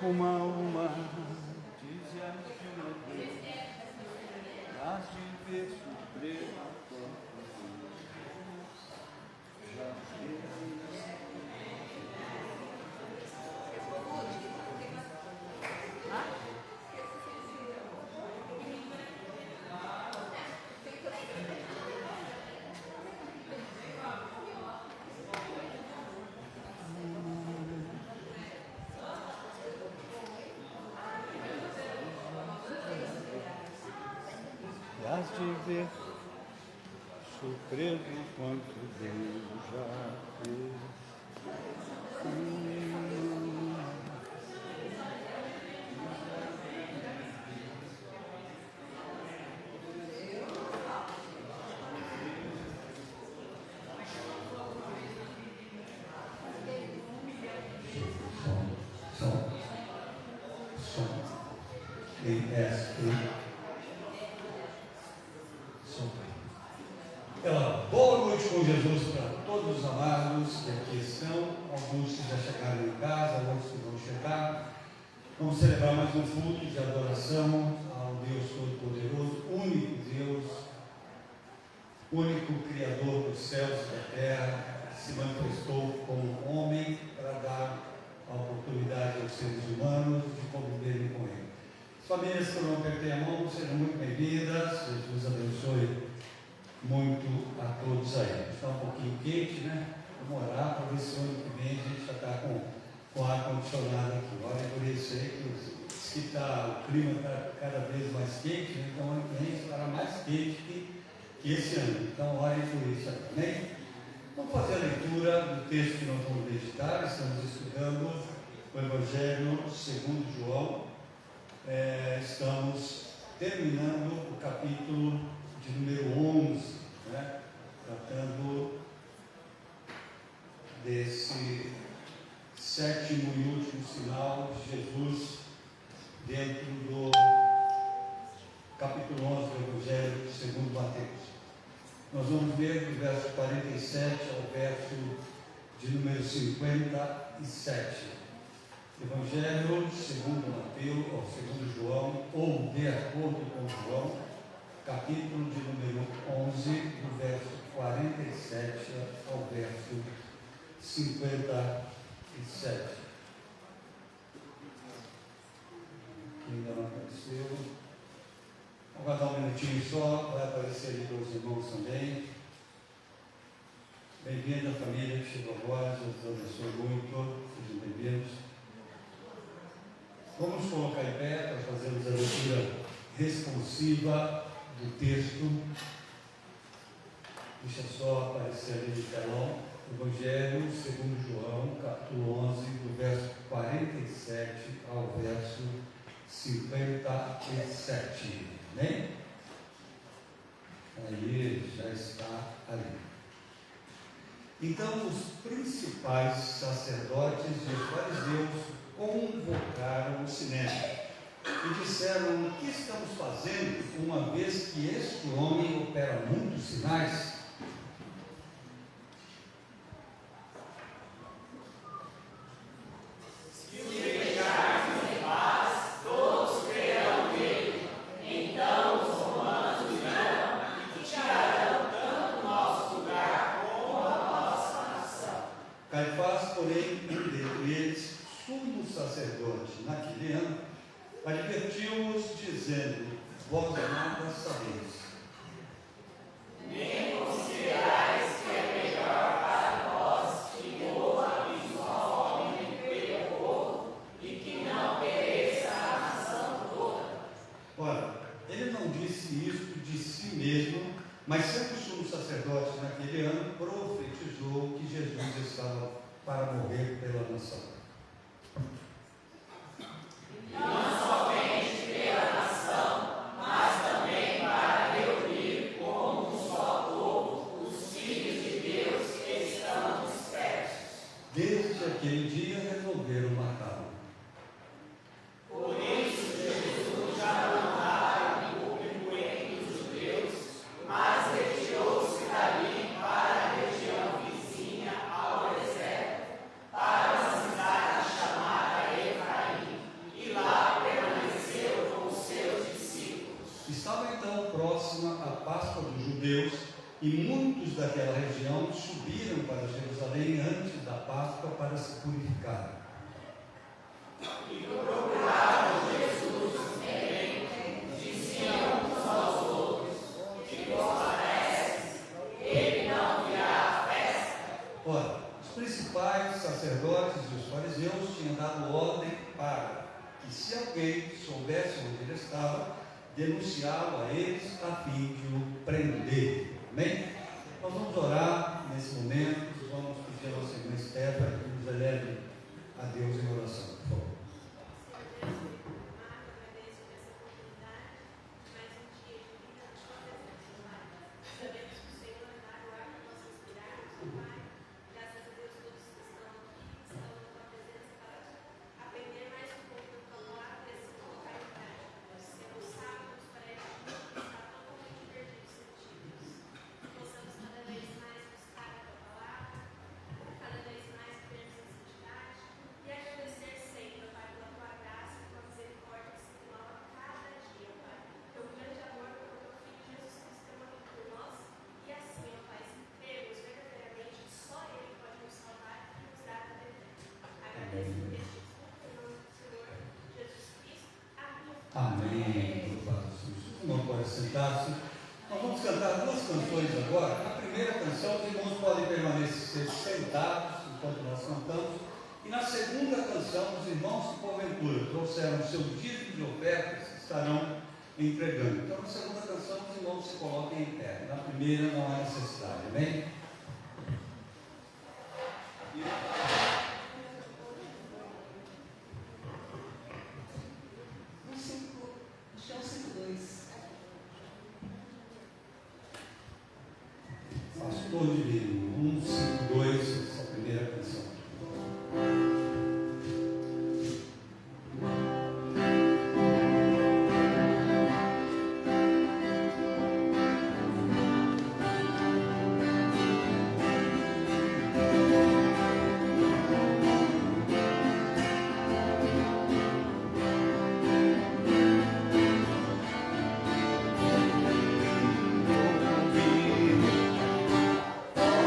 uma a uma, dizemos de uma vez, mas de ver surpresa já fez. Hás de ver, surpreso quanto Deus já fez. Boa noite com Jesus para todos os amados que aqui estão, alguns que já chegaram em casa, outros que vão chegar. Vamos celebrar mais um culto de adoração ao Deus Todo-Poderoso, único Deus, único Criador dos céus e da terra, que se manifestou como homem para dar a oportunidade aos seres humanos de conviverem com Ele. As famílias que eu não apertei a mão, sejam muito bem-vindas, Jesus abençoe muito a todos aí. Está um pouquinho quente, né? Vamos orar para ver se o ano que vem a gente já está com ar-condicionado aqui. Olha por isso aí, que o clima está cada vez mais quente, né? Então o ano que vem estará mais quente que esse ano. Então orem por isso aí, amém? Vamos fazer a leitura do texto que nós vamos meditar. Estamos estudando o Evangelho segundo João. Estamos terminando o capítulo de número 11, né? Tratando desse sétimo e último sinal de Jesus dentro do capítulo 11 do Evangelho segundo Mateus. Nós vamos ver do verso 47 ao verso de número 57. Evangelho segundo Mateus, ou segundo João, ou de acordo com João, capítulo de número 11, do verso 47 ao verso 57. Quem ainda não apareceu? Vamos dar um minutinho só, vai aparecer ali para os irmãos também. Bem-vinda família que chegou agora, Jesus abençoe muito, sejam bem-vindos. Vamos colocar em pé para fazermos a leitura responsiva do texto. Deixa só aparecer ali no telão. Evangelho segundo João, capítulo 11, do verso 47 ao verso 57. Amém? Aí já está ali. Então os principais sacerdotes e os fariseus convocaram o sinédrio e disseram: o que estamos fazendo, uma vez que este homem opera muitos sinais? Se o deixarmos em paz, todos crerão nele. Então os romanos virão e tirarão tanto o nosso lugar como a nossa nação. Caifás, porém, um dentre eles, sumo sacerdote naquele ano, advertiu-os, dizendo: vós nada sabeis, Nem considerais que é melhor para nós que morra um só homem pelo povo e que não pereça a nação toda. Ora, ele não disse isto de si mesmo, mas sendo sumo sacerdote naquele ano, profetizou que Jesus estava para morrer pela nação. Não somente pela nação, mas também para reunir como um só povo judeus, e muitos daquela região subiram para Jerusalém antes da Páscoa para se purificar. E procuraram Jesus também, diziam uns aos outros: que vos parece, ele não virá à festa. Ora, os principais sacerdotes e os fariseus tinham dado ordem para que, se alguém soubesse onde ele estava, denunciá-lo a eles a fim de o prender. Amém? Nós vamos orar nesse momento, vamos pedir a nossa irmã Esther que nos eleve a Deus em oração, por favor. Amém. Não pode sentar-se. Nós vamos cantar duas canções agora. Na primeira canção, os irmãos podem permanecer sentados enquanto nós cantamos. E na segunda canção, os irmãos que porventura trouxeram seu dízimo de ofertas estarão entregando. Então, na segunda canção, os irmãos se coloquem em pé. Na primeira, não há necessidade. Amém? Pastor Divino, 152, essa primeira canção. Oh,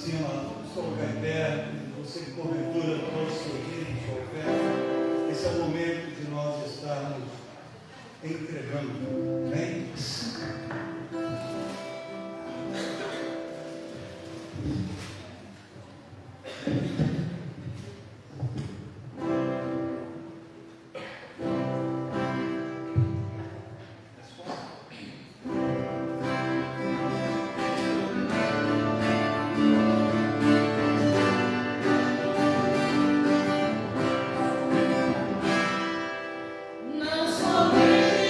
cima, vamos colocar em pé. Você que porventura trouxe seu dízimo, sua oferta, esse é o momento de nós estarmos entregando. Amém? Não somente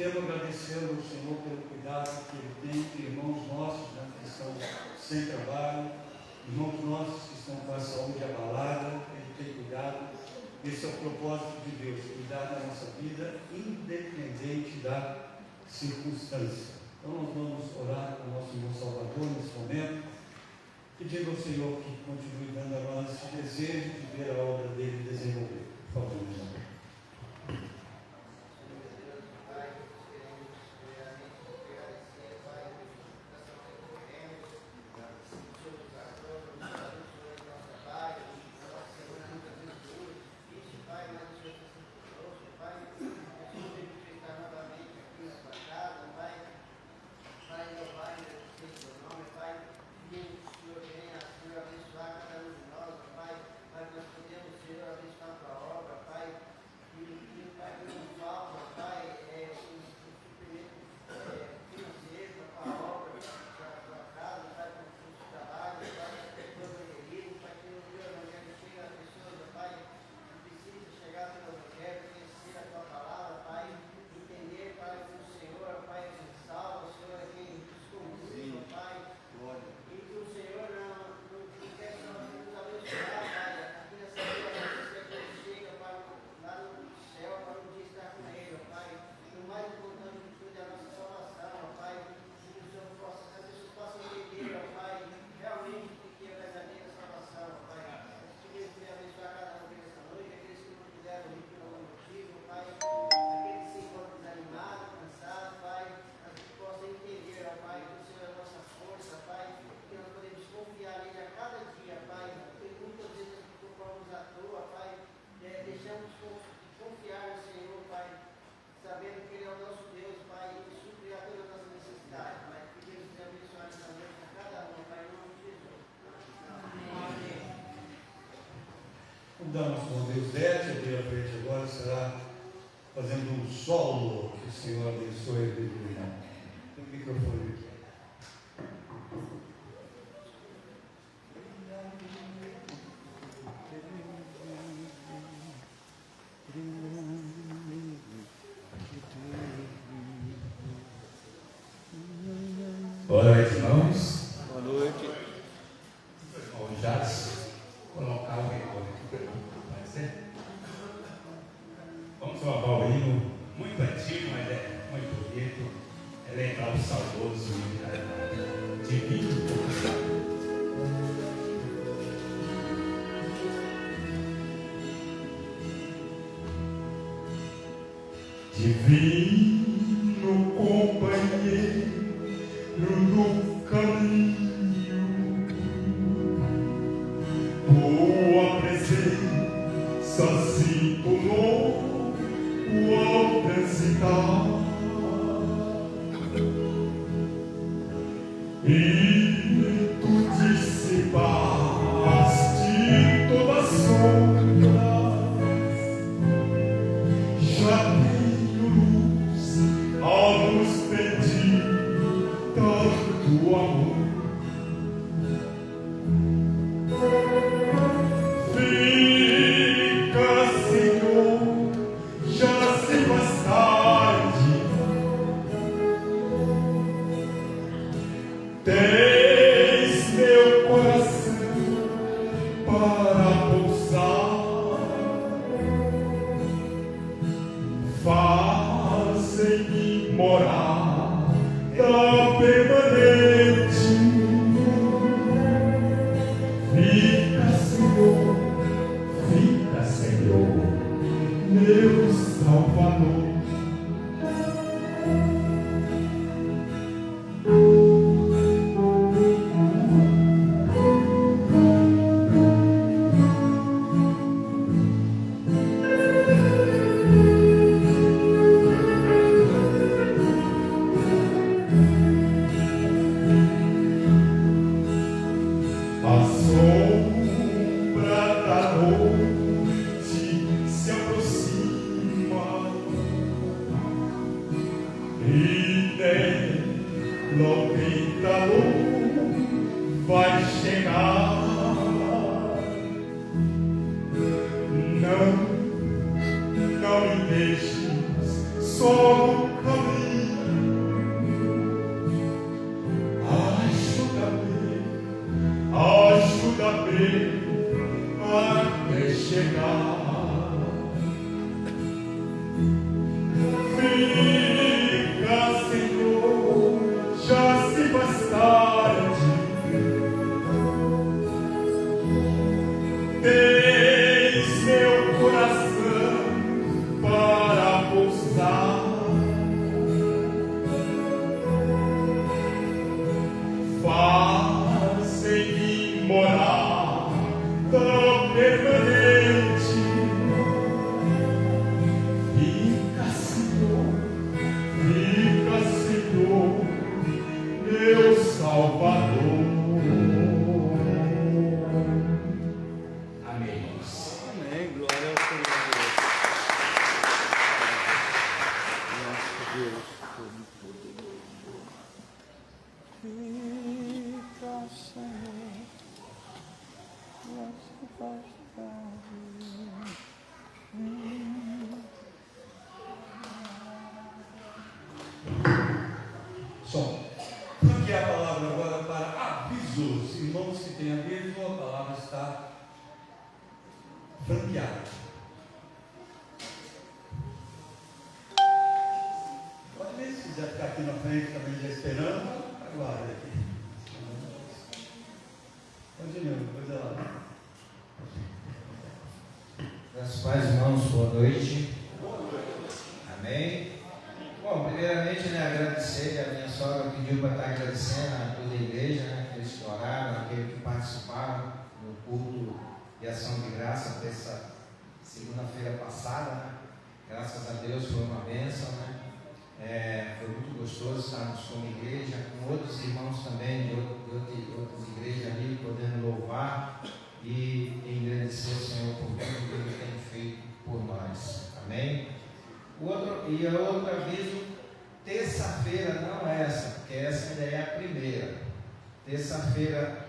pela agradecendo ao Senhor pelo cuidado que Ele tem de irmãos nossos, né, que estão sem trabalho, irmãos nossos que estão com a saúde abalada. Ele tem cuidado. Esse é o propósito de Deus, cuidar da nossa vida, independente da circunstância. Então nós vamos orar com o nosso irmão Salvador nesse momento, pedindo ao Senhor que continue dando a nós esse desejo de ver a obra dele desenvolver. Por favor, meu irmão. Convidamos o irmão Deusdete a vir à frente agora, será fazendo um solo. Que o Senhor abençoe a vida do irmão. Tem o microfone aqui. Boa noite, irmãos. Boa noite. Irmão Jadson, colocar o retorno aqui para mim, pode ser? Vamos louvar o hino, muito antigo, mas é muito bonito. É lembrar o saudoso hino divino. Divino companheiro no caminho, tua presença se tornou ao transitar, e tu dissipaste todas as sombras, já tenho luz a nos pedir tanto amor. Fica, Senhor, já se faz tarde. Tens meu coração para pousar. Faz em mim morar da permanente. Fica, Senhor, meu Salvador. A sombra da noite se aproxima e nela o calor vai chegar. Não me deixes só no caminho. Ajuda-me até chegar. Fica, Senhor, já se faz tarde. Tens meu coração para pousar. Faz em mim morar tão permanente. Fica, Senhor, meu Salvador. Amém. Amém. Glória ao Senhor. Nosso Deus Todo-Poderoso. Fica, Senhor, já se faz tarde. Som. Porque a palavra agora para avisos. Irmãos que têm aviso, a palavra está franqueada. Pode ver, se quiser ficar aqui na frente também já esperando, aguarde aqui. Continua, coisa lá. Graças pais, irmãos, boa noite. Amém. Bom, primeiramente, agradecer, a minha sogra pediu para estar agradecendo a toda a igreja, aqueles que oraram, aqueles que participaram no culto de ação de graça dessa segunda-feira passada, Graças a Deus foi uma bênção, foi muito gostoso estarmos como igreja, com outros irmãos também de outras igrejas ali, podendo louvar e engrandecer o Senhor por tudo E a outra aviso, terça-feira, não essa, porque essa ainda é a primeira. Terça-feira,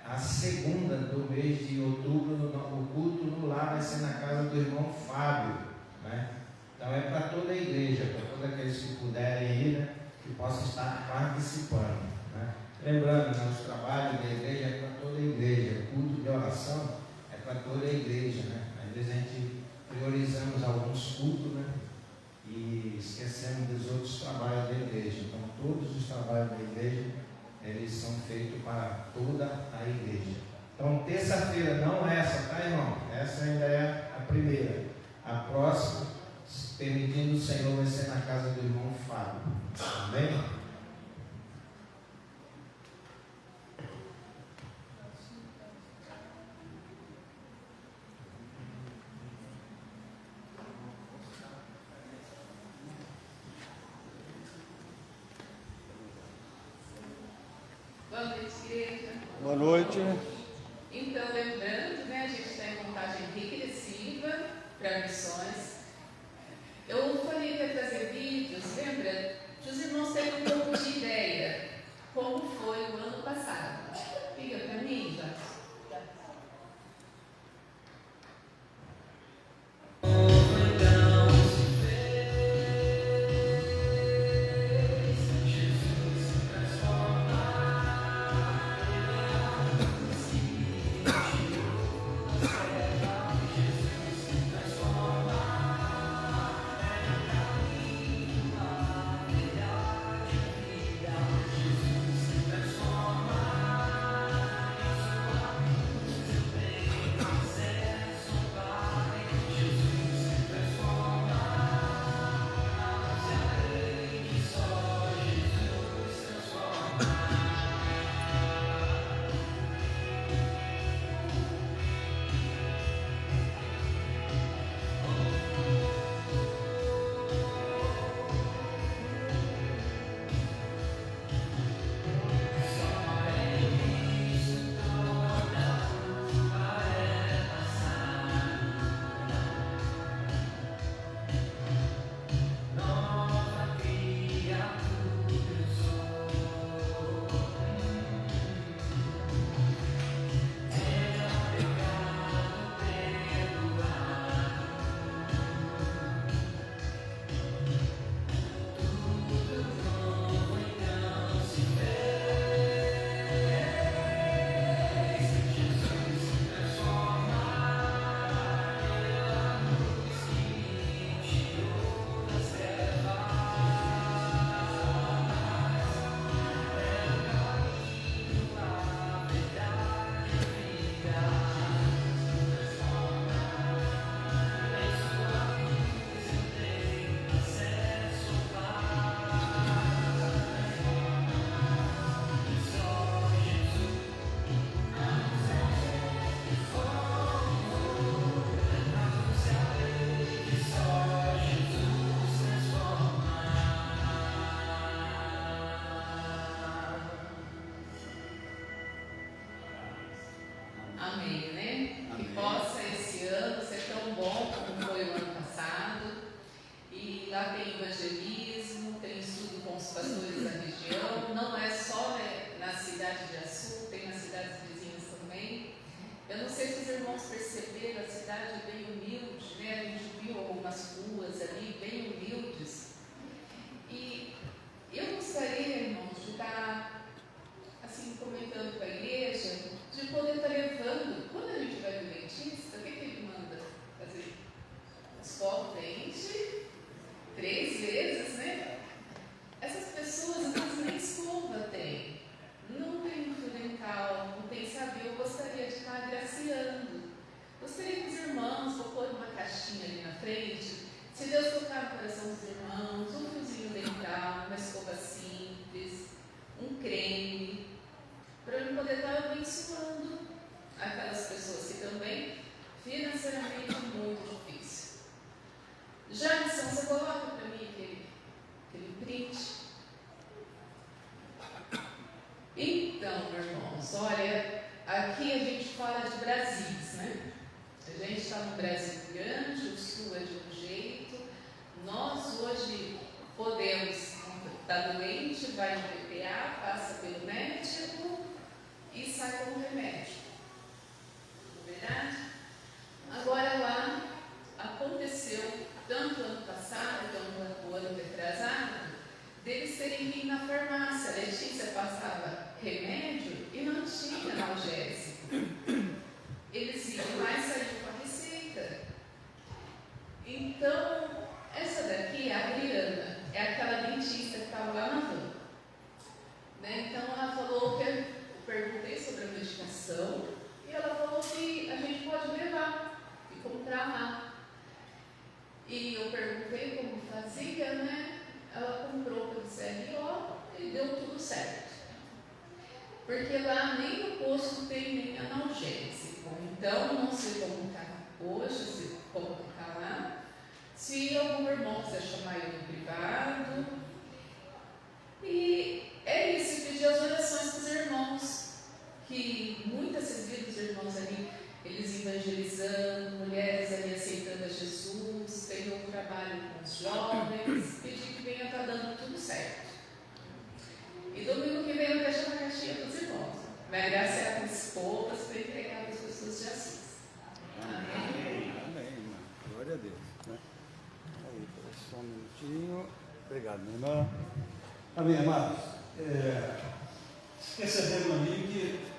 a segunda do mês de outubro, o culto no lar vai ser na casa do irmão Fábio, né? Então é para toda a igreja, para todos aqueles que puderem ir, né? Que possam estar participando, né? Lembrando, né, os trabalhos da igreja é para toda a igreja, o culto de oração é para toda a igreja, né? Às vezes a gente priorizamos alguns cultos, né? E esquecemos dos outros trabalhos da igreja. Então todos os trabalhos da igreja, eles são feitos para toda a igreja. Então terça-feira, não essa, tá, irmão? Essa ainda é a primeira. A próxima, permitindo o Senhor, vai ser na casa do irmão Fábio. Amém? Boa noite, igreja. Boa noite. Então, lembrando, né, a gente está em contagem regressiva para missões. Eu falei que ia trazer vídeos, lembra? Para os irmãos terem um pouco de ideia como foi o ano passado. Fica para mim, já. Amém, né? Amém. Que possa esse ano ser tão bom como foi o ano passado. E lá tem evangelismo, tem estudo com os pastores da região. Não é só, né, na cidade de Açu, tem nas cidades vizinhas também. Eu não sei se os irmãos perceberam, a cidade é bem humilde, né? A gente viu algumas ruas ali bem humildes. E eu gostaria, irmãos, de estar assim, comentando com a igreja, de poder estar levando, quando a gente vai no dentista, o que ele manda fazer? Escova o dente 3 vezes, né? Essas pessoas às vezes nem escova tem, não tem fio dental, não tem sabão. Eu gostaria de estar agraciando. Gostaria que os irmãos, vou pôr uma caixinha ali na frente, se Deus tocar no coração dos irmãos, um fiozinho dental, uma escova simples, um creme, para eu poder estar abençoando aquelas pessoas que também financeiramente é muito difícil. Jackson, você coloca para mim aquele print? Então, meus irmãos, olha, aqui a gente fala de Brasis, né? A gente está no Brasil grande, o sul é de um jeito, Nós hoje podemos estar doente, vai no PPA, passa pelo médico e sai com o remédio. Não é verdade? Agora lá aconteceu, tanto ano passado quanto o ano retrasado, deles terem que ir na farmácia. A Letícia passava remédio e não tinha analgésico. Eles iam lá e saíam com a receita. Então, essa daqui, a Adriana, é aquela dentista que estava lá na van. Né? Então, ela falou que eu perguntei sobre a medicação e ela falou que a gente pode levar e comprar lá. E eu perguntei como fazia, né? Ela comprou pelo CRO e deu tudo certo. Porque lá nem no posto tem nem analgésico. Então, não sei como está hoje, como está lá. Se algum irmão quiser chamar ele no privado. E é isso, pedir as orações para os irmãos. Que muitas vezes os irmãos ali, eles evangelizando, mulheres ali aceitando a Jesus, tem um trabalho com os jovens, pedir que venha estar dando tudo certo. E domingo que vem eu deixo uma caixinha para os irmãos. Vai agraciar com as poucas para entregar para as pessoas de Assis. Amém. Amém, irmã. Glória a Deus. Né? Aí, só um minutinho. Obrigado, minha irmã. Amém, amados. Percebemos ali que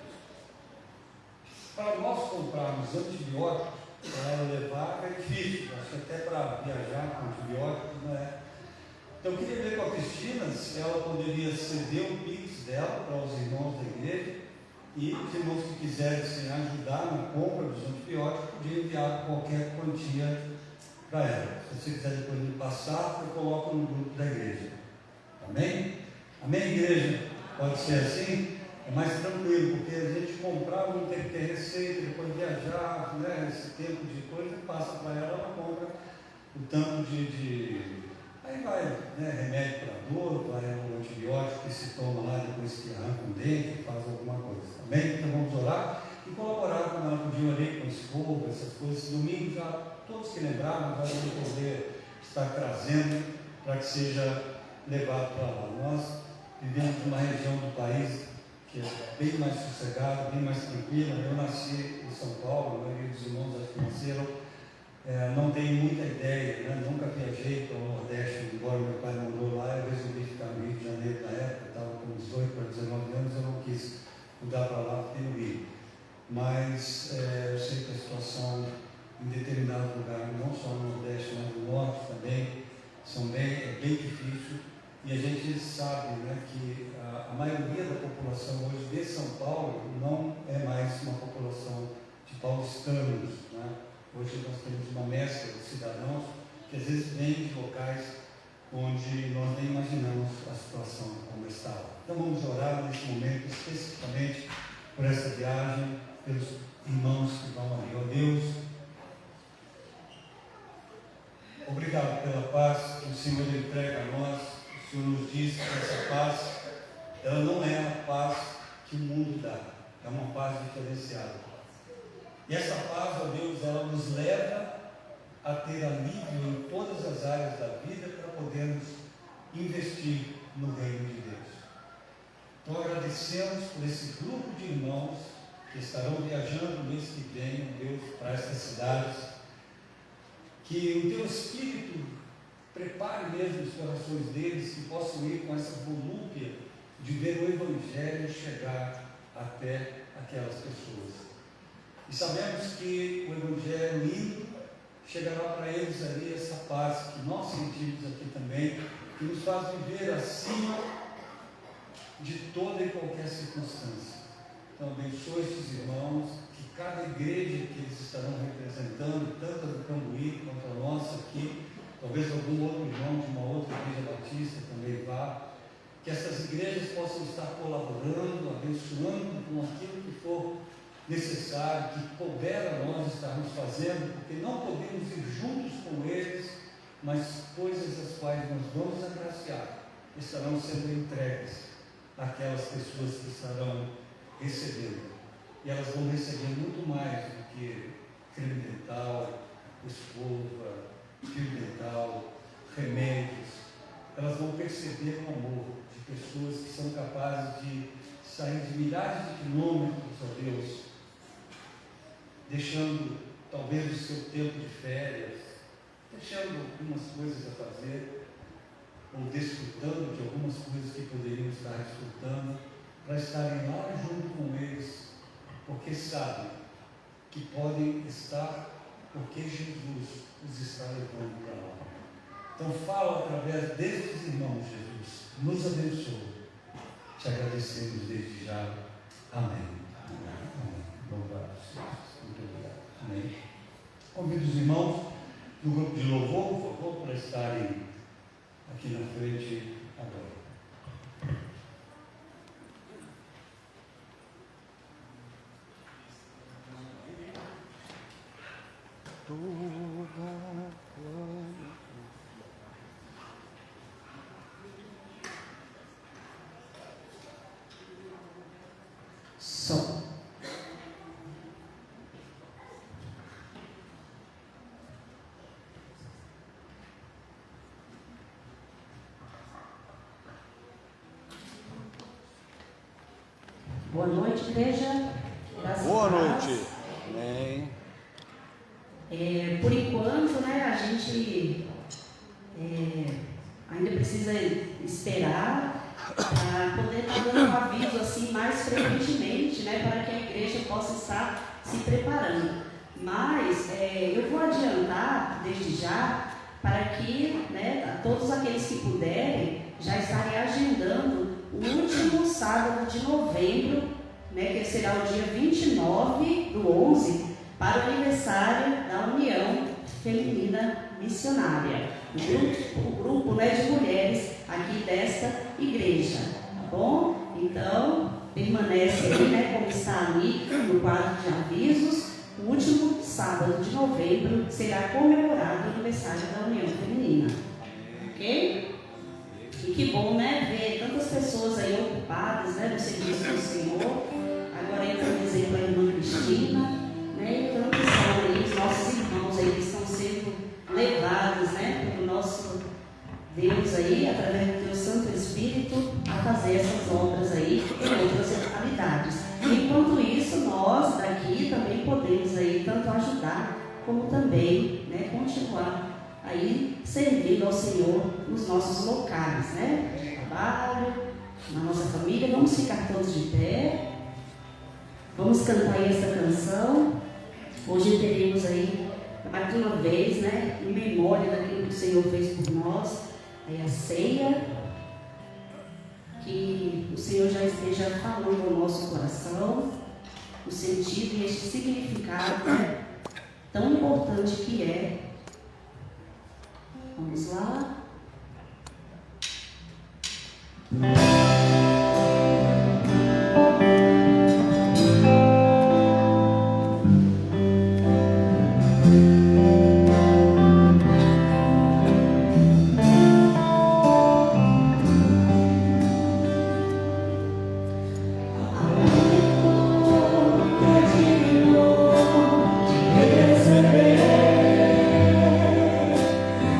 para nós comprarmos antibióticos, para levar é difícil, acho que até para viajar com antibióticos não é. Então eu queria ver com a Cristina se ela poderia ceder o Pix dela para os irmãos da igreja e os irmãos que quisessem ajudar na compra dos antibióticos podiam enviar qualquer quantia para ela. Se você quiser depois me passar, eu coloco no grupo da igreja. Amém? Amém, igreja? Pode ser assim? É mais tranquilo, porque a gente comprava, não tem que ter receita, depois viajar, né? Esse tempo de coisa, passa para ela, ela compra o tanto de aí vai, né? Remédio para dor, vai o antibiótico que se toma lá depois que arranca um dente, faz alguma coisa. Amém? Então vamos orar e colaborar com ela, podia orar com escova, essas coisas. Esse domingo já, todos que lembraram, já vão poder estar trazendo para que seja levado para lá. Nós vivemos numa região do país que é bem mais sossegada, bem mais tranquila. Eu nasci em São Paulo, a maioria dos irmãos acho que nasceram. Não tenho muita ideia, né? Nunca viajei para o Nordeste, embora meu pai morou lá. Eu resolvi ficar no Rio de Janeiro na época, estava com 18 para 19 anos, eu não quis mudar para lá porque no Rio. Mas eu sei que a situação em determinado lugar, não só no Nordeste, mas no Norte também, é bem difícil. E a gente sabe, né, que a maioria da população hoje de São Paulo não é mais uma população de paulistanos. Né? Hoje nós temos uma mescla de cidadãos que às vezes vêm de locais onde nós nem imaginamos a situação como estava. Então vamos orar nesse momento especificamente por essa viagem, pelos irmãos que vão ali. Ó Deus, obrigado pela paz que o Senhor entrega a nós. O Senhor nos diz que essa paz, ela não é a paz que o mundo dá, é uma paz diferenciada. E essa paz, ó Deus, ela nos leva a ter alívio em todas as áreas da vida para podermos investir no reino de Deus. Então agradecemos por esse grupo de irmãos que estarão viajando no mês que vem, ó Deus, para estas cidades. Que o Teu Espírito prepare mesmo os corações deles, que possam ir com essa volúpia de ver o Evangelho chegar até aquelas pessoas. E sabemos que o Evangelho indo chegará para eles ali essa paz que nós sentimos aqui também, que nos faz viver acima de toda e qualquer circunstância. Então abençoe esses irmãos, que cada igreja que eles estarão representando, tanto a do Cambuí quanto a nossa aqui, talvez algum outro irmão de uma outra igreja batista também vá, que essas igrejas possam estar colaborando, abençoando com aquilo que for necessário, que couber a nós estarmos fazendo, porque não podemos ir juntos com eles, mas coisas as quais nós vamos agraciar estarão sendo entregues àquelas pessoas que estarão recebendo. E elas vão receber muito mais do que creme dental, escova, fio dental, remédios, elas vão perceber o amor de pessoas que são capazes de sair de milhares de quilômetros, ó Deus, deixando talvez o seu tempo de férias, deixando algumas coisas a fazer, ou desfrutando de algumas coisas que poderiam estar desfrutando, para estarem lá junto com eles, porque sabem que podem estar, porque Jesus os está levando para lá. Então fala através destes irmãos, Jesus, nos abençoe. Te agradecemos desde já. Amém. Amém. Louvado seja. Muito obrigado. Amém. Convido os irmãos do grupo de louvor, por favor, para estarem aqui na frente agora. Som. Boa noite, igreja. Graças Boa a Deus. noite. Amém. Por enquanto, né, a gente ainda precisa esperar para poder estar dando um aviso assim mais frequentemente, né, para que a igreja possa estar se preparando. Mas eu vou adiantar desde já para que, né, todos aqueles que puderem já estarem agendando o último sábado de novembro, né, que será o dia 29/11, para o aniversário da União Feminina Missionária, o grupo, né, de mulheres aqui desta igreja, tá bom? Então, permanece aí, né, como está ali no quadro de avisos, o último sábado de novembro será comemorado o aniversário da União Feminina, ok? E que bom, né, ver tantas pessoas aí ocupadas, né, no serviço do Senhor. Agora entra, por exemplo, a irmã Cristina, né, e tantos são aí os nossos irmãos aí que estão sendo levados, né, pelo nosso Deus aí, através do teu Santo Espírito, a fazer essas obras aí em outras localidades. Enquanto isso, nós daqui também podemos aí tanto ajudar, como também, né, continuar aí servindo ao Senhor nos nossos locais, né, no trabalho, na nossa família. Vamos ficar todos de pé, vamos cantar aí essa canção. Hoje teremos aí, mais uma vez, né, em memória daquilo que o Senhor fez por nós, aí a ceia, que o Senhor já esteja falando ao nosso coração, o sentido e este significado, né, tão importante que é. Vamos lá.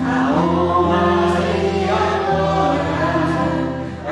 A honra e a glória, a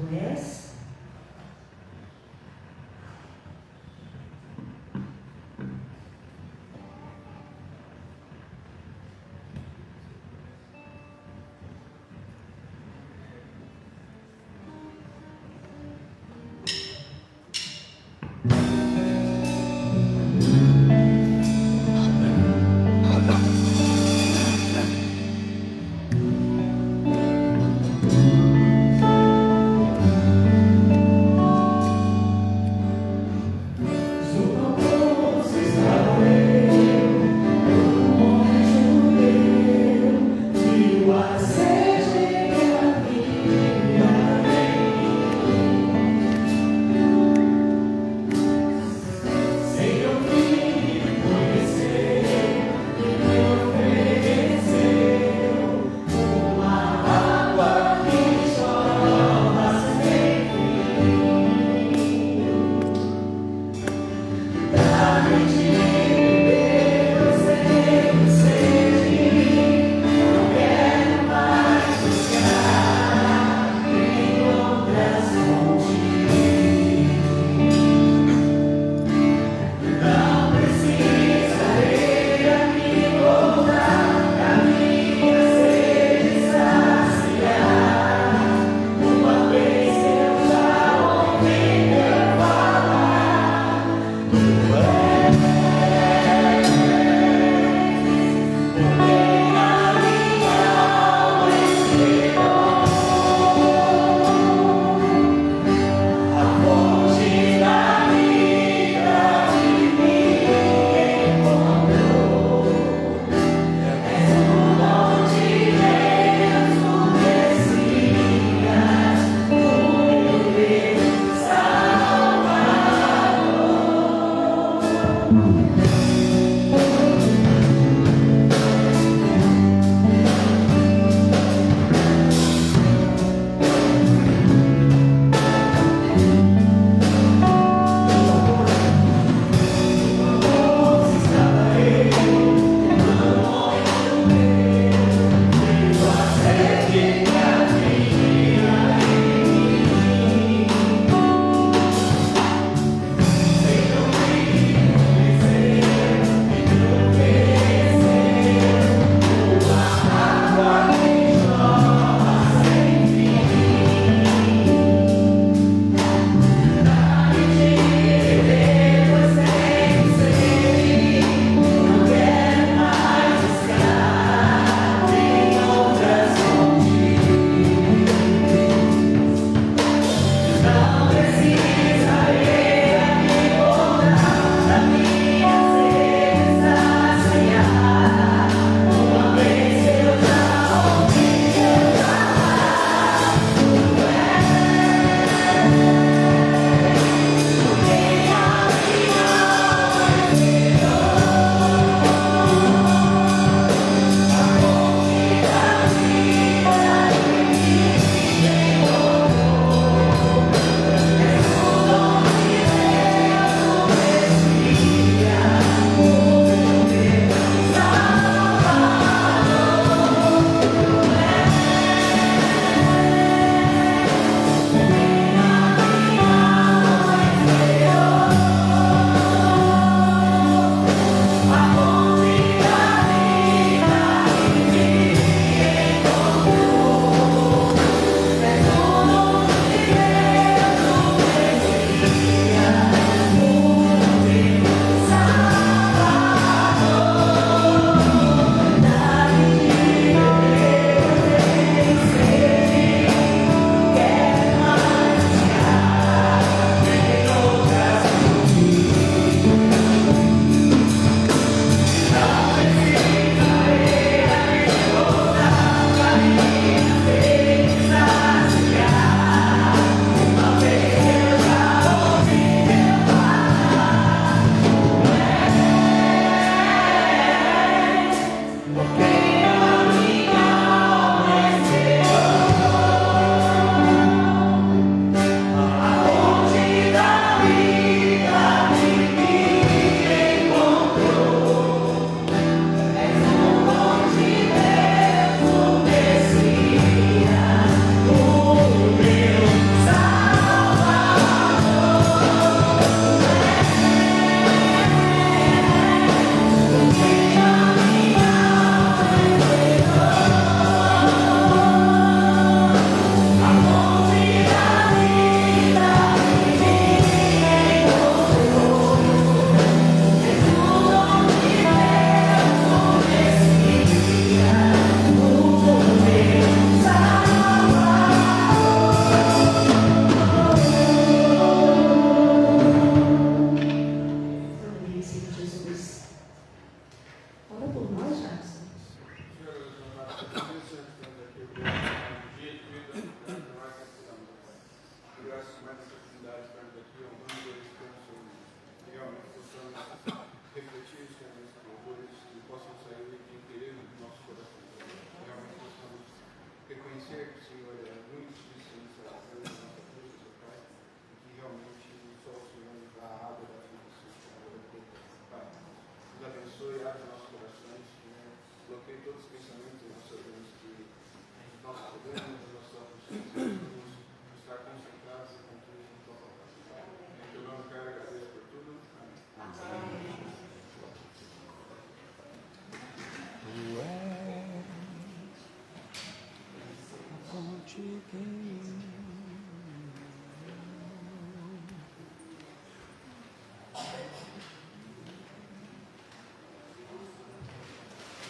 tu és.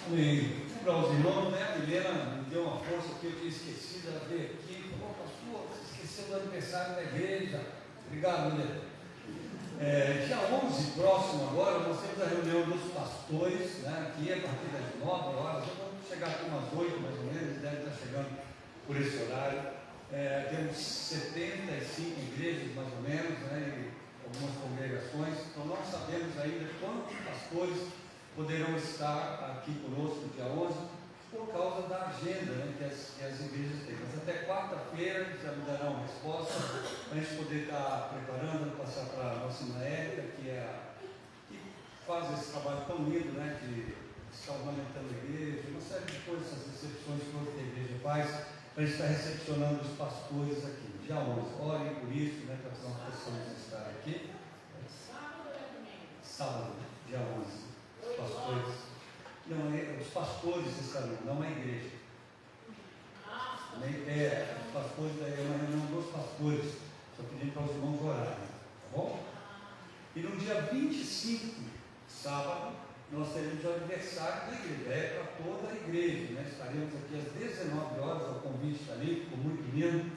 Amém. Para os irmãos, né? A Milena me deu uma força que eu tinha esquecido, ela veio aqui e falou: pastor, você esqueceu do aniversário da igreja. Obrigado, Milena. Dia 11, próximo agora, nós temos a reunião dos pastores, né? Aqui a partir das 9 horas, eu vou chegar aqui umas 8 mais ou menos, deve estar chegando por esse horário. Temos 75 igrejas mais ou menos, né? E algumas congregações, então não sabemos ainda quantos pastores poderão estar aqui conosco no dia 11, por causa da agenda, né, que as igrejas têm. Mas até quarta-feira já me darão uma resposta para a gente poder estar preparando, passar para a nossa irmã Érica, que faz esse trabalho tão lindo, né, de estar ornamentando a igreja, uma série de coisas, essas recepções que a igreja faz, para a gente estar recepcionando os pastores aqui. Dia 11, orem por isso, né, para que nós possamos estar aqui. Sábado, dia 11. Os pastores, os pastores estarão, não a igreja. Os pastores, é uma reunião dos pastores. Só pedindo para os irmãos orarem, tá bom? E no dia 25, sábado, nós teremos o aniversário da igreja, para toda a igreja, né? Estaremos aqui às 19 horas, o convite está ali, ficou muito lindo.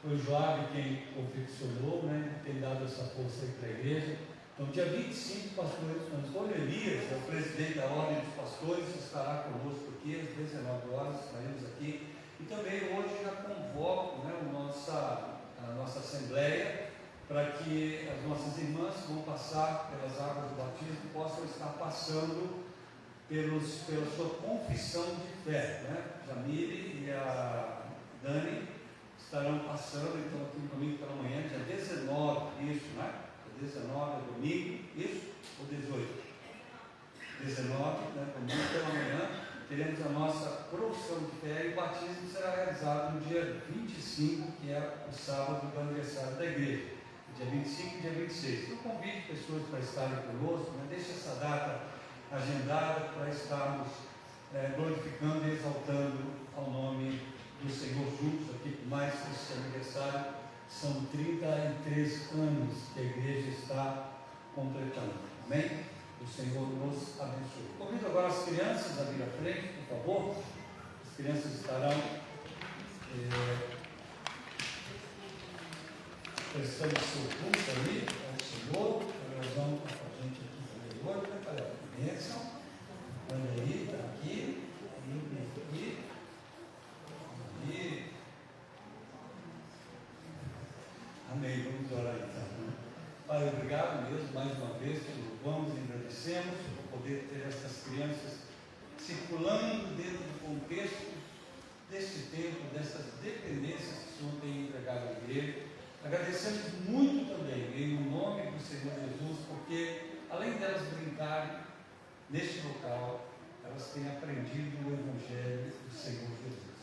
Foi o Joab quem confeccionou, né? Tem dado essa força aí para a igreja. Então, dia 25, pastor Antônio Elias, o presidente da Ordem dos Pastores, estará conosco aqui às 19 horas, estaremos aqui. E também hoje já convoco, né, a nossa assembleia, para que as nossas irmãs que vão passar pelas águas do batismo possam estar passando pela sua confissão de fé. Né? Jamile e a Dani estarão passando, então, aqui no domingo pela manhã, dia 19, isso, né? 19 é domingo, isso? Ou 18? 19, né? Domingo pela manhã, teremos a nossa profissão de fé e o batismo será realizado no dia 25, que é o sábado do aniversário da igreja. Dia 25 e dia 26. Eu convido pessoas para estarem conosco, né? Deixe essa data agendada para estarmos glorificando e exaltando ao nome do Senhor juntos aqui, por mais que esse aniversário. São 33 anos que a igreja está completando. Amém? O Senhor nos abençoe. Convido agora as crianças a vir à frente, por favor. As crianças estarão prestando seu culto ali ao Senhor. Elas vão com a gente aqui no meio, né? Bênção. Olha aí, está aqui. Aqui. Aqui. Amém, vamos orar então. Pai, obrigado mesmo, mais uma vez, te louvamos e agradecemos por poder ter essas crianças circulando dentro do contexto deste tempo, dessas dependências que o Senhor tem entregado à igreja. Agradecemos muito também, em nome do Senhor Jesus, porque além delas brincarem neste local, elas têm aprendido o Evangelho do Senhor Jesus.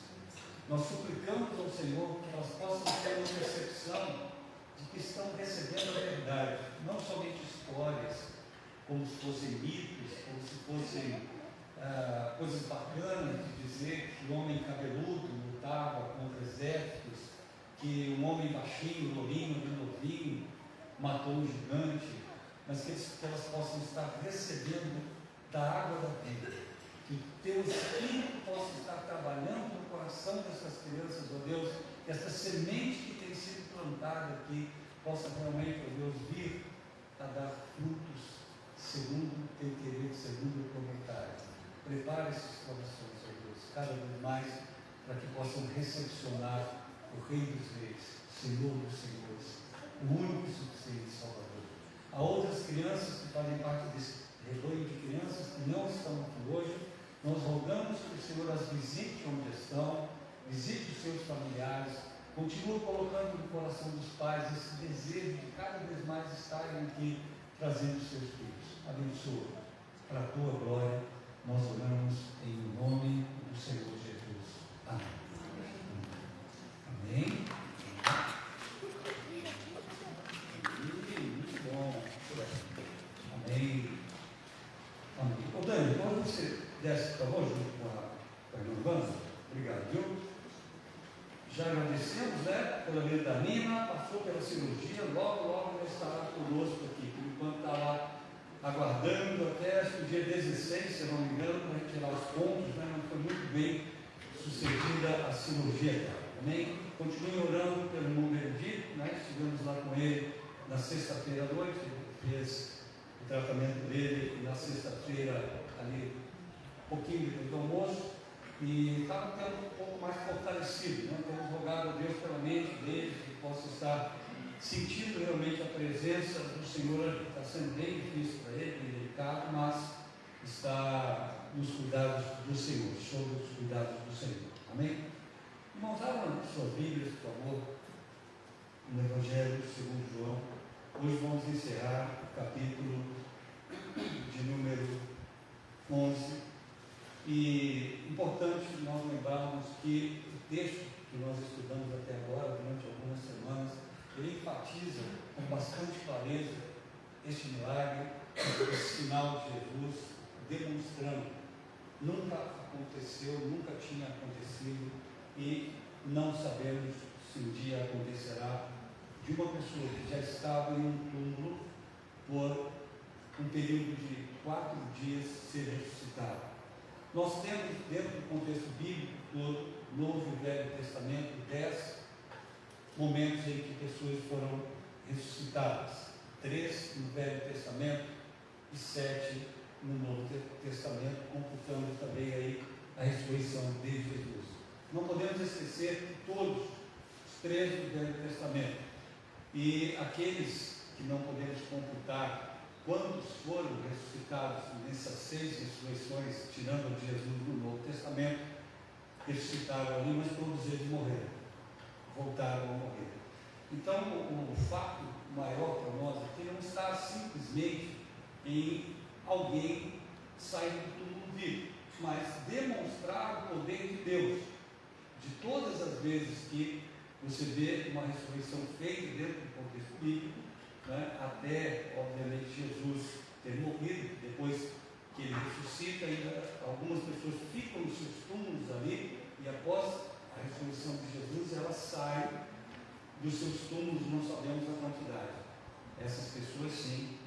Nós suplicamos ao Senhor que elas possam ter uma percepção de que estão recebendo a verdade, não somente histórias, como se fossem mitos, como se fossem coisas bacanas de dizer que o homem cabeludo lutava contra exércitos, que um homem baixinho, lourinho, bem novinho, matou um gigante, mas que elas possam estar recebendo da água da vida, que o teu Espírito possa estar trabalhando no coração dessas crianças, ó Deus, que essa semente que tem sido plantada aqui possa realmente, ó Deus, vir a dar frutos segundo o teu querer, segundo o teu vontade. Prepara esses corações, ó Deus, cada vez mais, para que possam recepcionar o Rei dos Reis, Senhor dos Senhores, o único e suficiente Salvador. Há outras crianças que fazem parte desse rebanho de crianças que não estão aqui hoje. Nós rogamos que o Senhor as visite onde estão, visite os seus familiares, continue colocando no coração dos pais esse desejo de cada vez mais estarem aqui trazendo os seus filhos. Abençoa, para a tua glória, nós oramos em nome do Senhor Jesus. Amém. Amém. Muito bom. Amém. Amém. Ô Dani, quando você desce, por favor, junto com a irmã Wanda, obrigado, viu? Já marido da Nina, passou pela cirurgia, logo já estará conosco aqui. Por enquanto está lá aguardando até acho que o dia 16, se não me engano, para retirar os pontos, né? Não foi muito bem sucedida a cirurgia. Amém? Continue orando pelo irmão Benedito, né? Estivemos lá com ele na sexta-feira à noite, ele fez o tratamento dele na sexta-feira ali, um pouquinho depois do almoço, e estava ficando um pouco mais fortalecido, né? Temos rogado a Deus pela mente dele, que possa estar sentindo realmente a presença do Senhor. Está sendo bem difícil para ele, bem delicado, mas está nos cuidados do Senhor, sob os cuidados do Senhor. Amém? Irmãos, abram suas Bíblias, por favor, no Evangelho segundo João. Hoje vamos encerrar o capítulo de número 11. E importante nós lembrarmos que o texto que nós estudamos até agora, durante algumas semanas, ele enfatiza com bastante clareza este milagre, esse sinal de Jesus, demonstrando nunca aconteceu, nunca tinha acontecido e não sabemos se um dia acontecerá, de uma pessoa que já estava em um túmulo por um período de 4 dias ser ressuscitada. Nós temos, dentro do contexto bíblico todo, Novo e Velho Testamento, 10 momentos em que pessoas foram ressuscitadas. 3 no Velho Testamento e 7 no Novo Testamento, computando também aí a ressurreição de Jesus. Não podemos esquecer que todos os 3 do Velho Testamento e aqueles que não podemos computar quantos foram ressuscitados nessas 6 ressurreições, tirando a de Jesus no Novo Testamento, ressuscitaram ali, mas todos eles morreram, voltaram a morrer. Então, o fato maior para nós aqui não está simplesmente em alguém sair do túmulo vivo, mas demonstrar o poder de Deus. De todas as vezes que você vê uma ressurreição feita dentro do contexto bíblico, né, até, obviamente, Jesus ter morrido, depois que ele ressuscita, ainda algumas pessoas ficam nos seus túmulos ali, e após a ressurreição de Jesus, elas saem dos seus túmulos, não sabemos a quantidade. Essas pessoas, sim,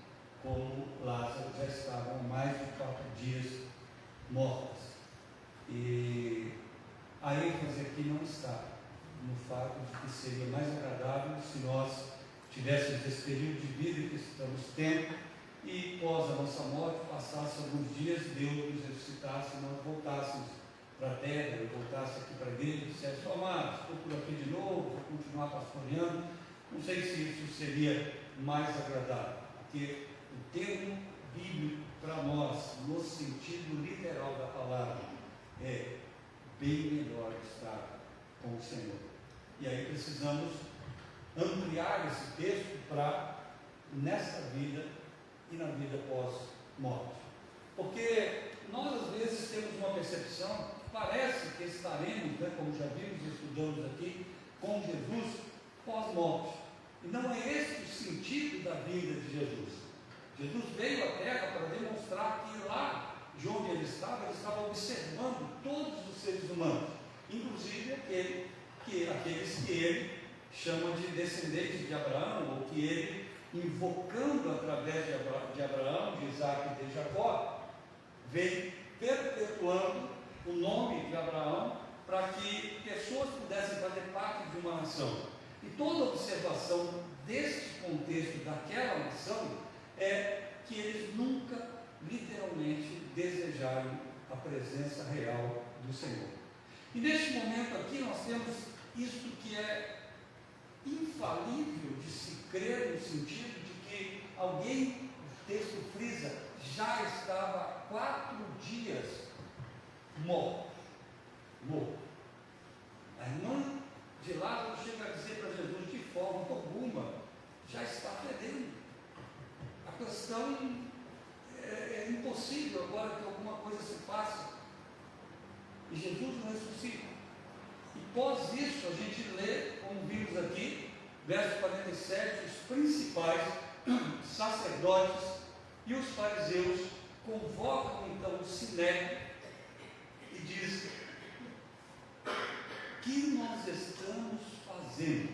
como Lázaro, já estavam há mais de 4 dias mortas. E a ênfase aqui não está no fato de que seria mais agradável se nós tivéssemos esse período de vida que estamos tendo e pós a nossa morte passasse alguns dias, Deus nos ressuscitasse e nós voltássemos para a terra, eu voltasse aqui para a igreja e dissesse: amados, estou por aqui de novo, vou continuar pastoreando. Não sei se isso seria mais agradável, porque o termo bíblico para nós, no sentido literal da palavra, é bem melhor estar com o Senhor. E aí precisamos ampliar esse texto para nesta vida e na vida pós-morte. Porque nós às vezes temos uma percepção, parece que estaremos, né, como já vimos e estudamos aqui, com Jesus pós-morte. E não é esse o sentido da vinda de Jesus. Jesus veio à terra para demonstrar que lá de onde ele estava observando todos os seres humanos, inclusive aqueles que ele chama de descendentes de Abraão, ou que ele, invocando através de Abraão, de Isaac e de Jacó, vem perpetuando o nome de Abraão para que pessoas pudessem fazer parte de uma nação. E toda observação deste contexto daquela nação é que eles nunca literalmente desejaram a presença real do Senhor. E neste momento aqui nós temos isto que é infalível de se crer, no sentido de que alguém, o texto frisa, já estava há 4 dias morto. A irmã de Lázaro chega a dizer para Jesus: de forma alguma, já está fedendo. A questão é impossível agora que alguma coisa se faça. E Jesus não ressuscita. E pós isso, a gente lê, como vimos aqui, verso 47, os principais sacerdotes e os fariseus convocam então o Sinédrio e dizem: o que nós estamos fazendo?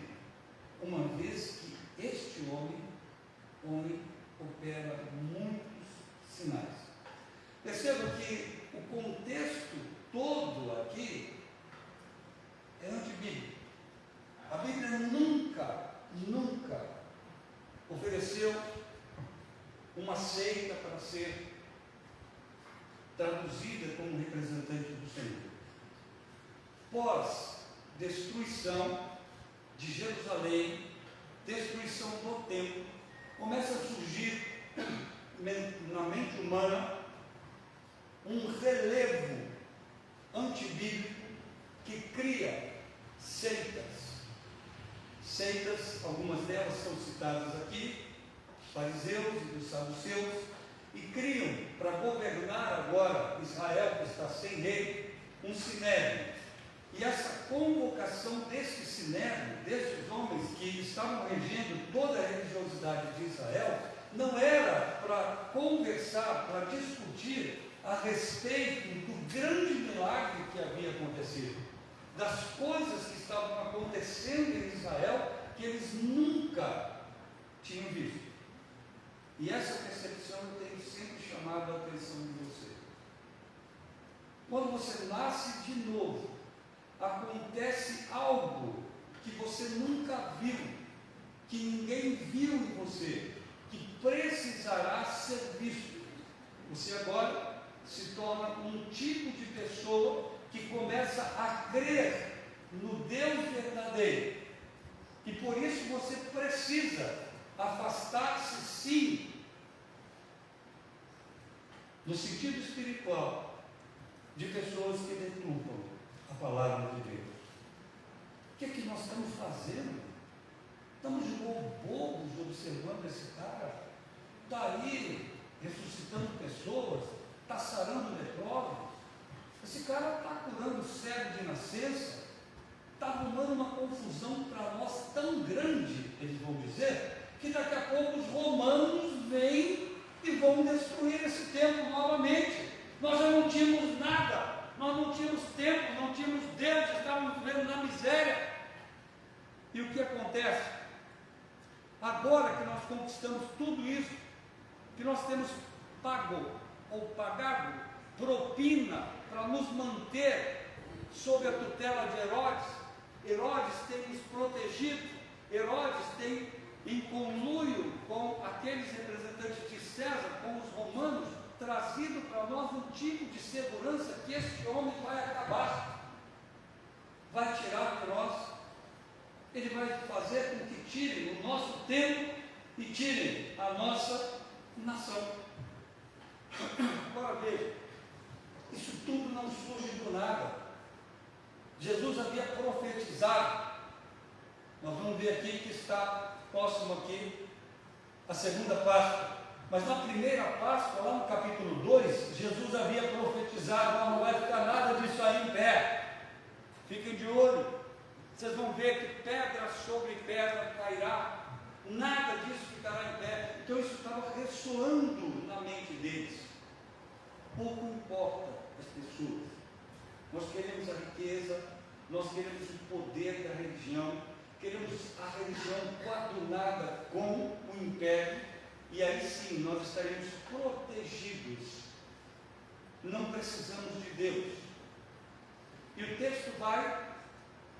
uma vez que este homem opera muitos sinais. Perceba que o contexto todo aqui é antibíblico. A Bíblia nunca ofereceu uma seita para ser traduzida como representante do Senhor. Pós-destruição de Jerusalém, destruição do templo, começa a surgir na mente humana um relevo antibíblico que cria seitas. Seitas, algumas delas são citadas aqui, fariseus e dos saduceus, e criam, para governar agora Israel, que está sem rei, um sinédrio. E essa convocação desse sinédrio, desses homens que estavam regendo toda a religiosidade de Israel, não era para conversar, para discutir a respeito do grande milagre que havia acontecido, das coisas que estavam acontecendo em Israel, que eles nunca tinham visto. E essa percepção eu tenho sempre chamado a atenção de você. Quando você nasce de novo, acontece algo que você nunca viu, que ninguém viu em você, que precisará ser visto. Você agora se torna um tipo de pessoa que começa a crer no Deus verdadeiro. E por isso você precisa afastar-se, sim, no sentido espiritual, de pessoas que deturpam a palavra de Deus. O que é que nós estamos fazendo? Estamos de novo bobos observando esse cara. Está aí ressuscitando pessoas, está sarando leprosos. Esse cara está curando cego de nascença, está arrumando uma confusão para nós tão grande, eles vão dizer, que daqui a pouco os romanos vêm e vão destruir esse templo novamente. Nós já não tínhamos nada, nós não tínhamos templo, não tínhamos Deus, estávamos vivendo na miséria. E o que acontece? Agora que nós conquistamos tudo isso, que nós temos pago ou pagado propina para nos manter sob a tutela de Herodes, Herodes tem nos protegido, Herodes tem, em conluio com aqueles representantes de César, com os romanos, trazido para nós um tipo de segurança que este homem vai acabar, vai tirar de nós, ele vai fazer com que tirem o nosso tempo e tirem a nossa nação. Agora veja, isso tudo não surge do nada. Jesus havia profetizado, nós vamos ver aqui que está próximo aqui, a segunda Páscoa, mas na primeira Páscoa, lá no capítulo 2, Jesus havia profetizado, não vai ficar nada disso aí em pé, fiquem de olho, vocês vão ver que pedra sobre pedra cairá, nada disso ficará em pé. Então isso estava ressoando na mente deles. Pouco importa as pessoas, nós queremos a riqueza, nós queremos o poder da religião, queremos a religião coadunada com o império, e aí sim nós estaremos protegidos, não precisamos de Deus. E o texto vai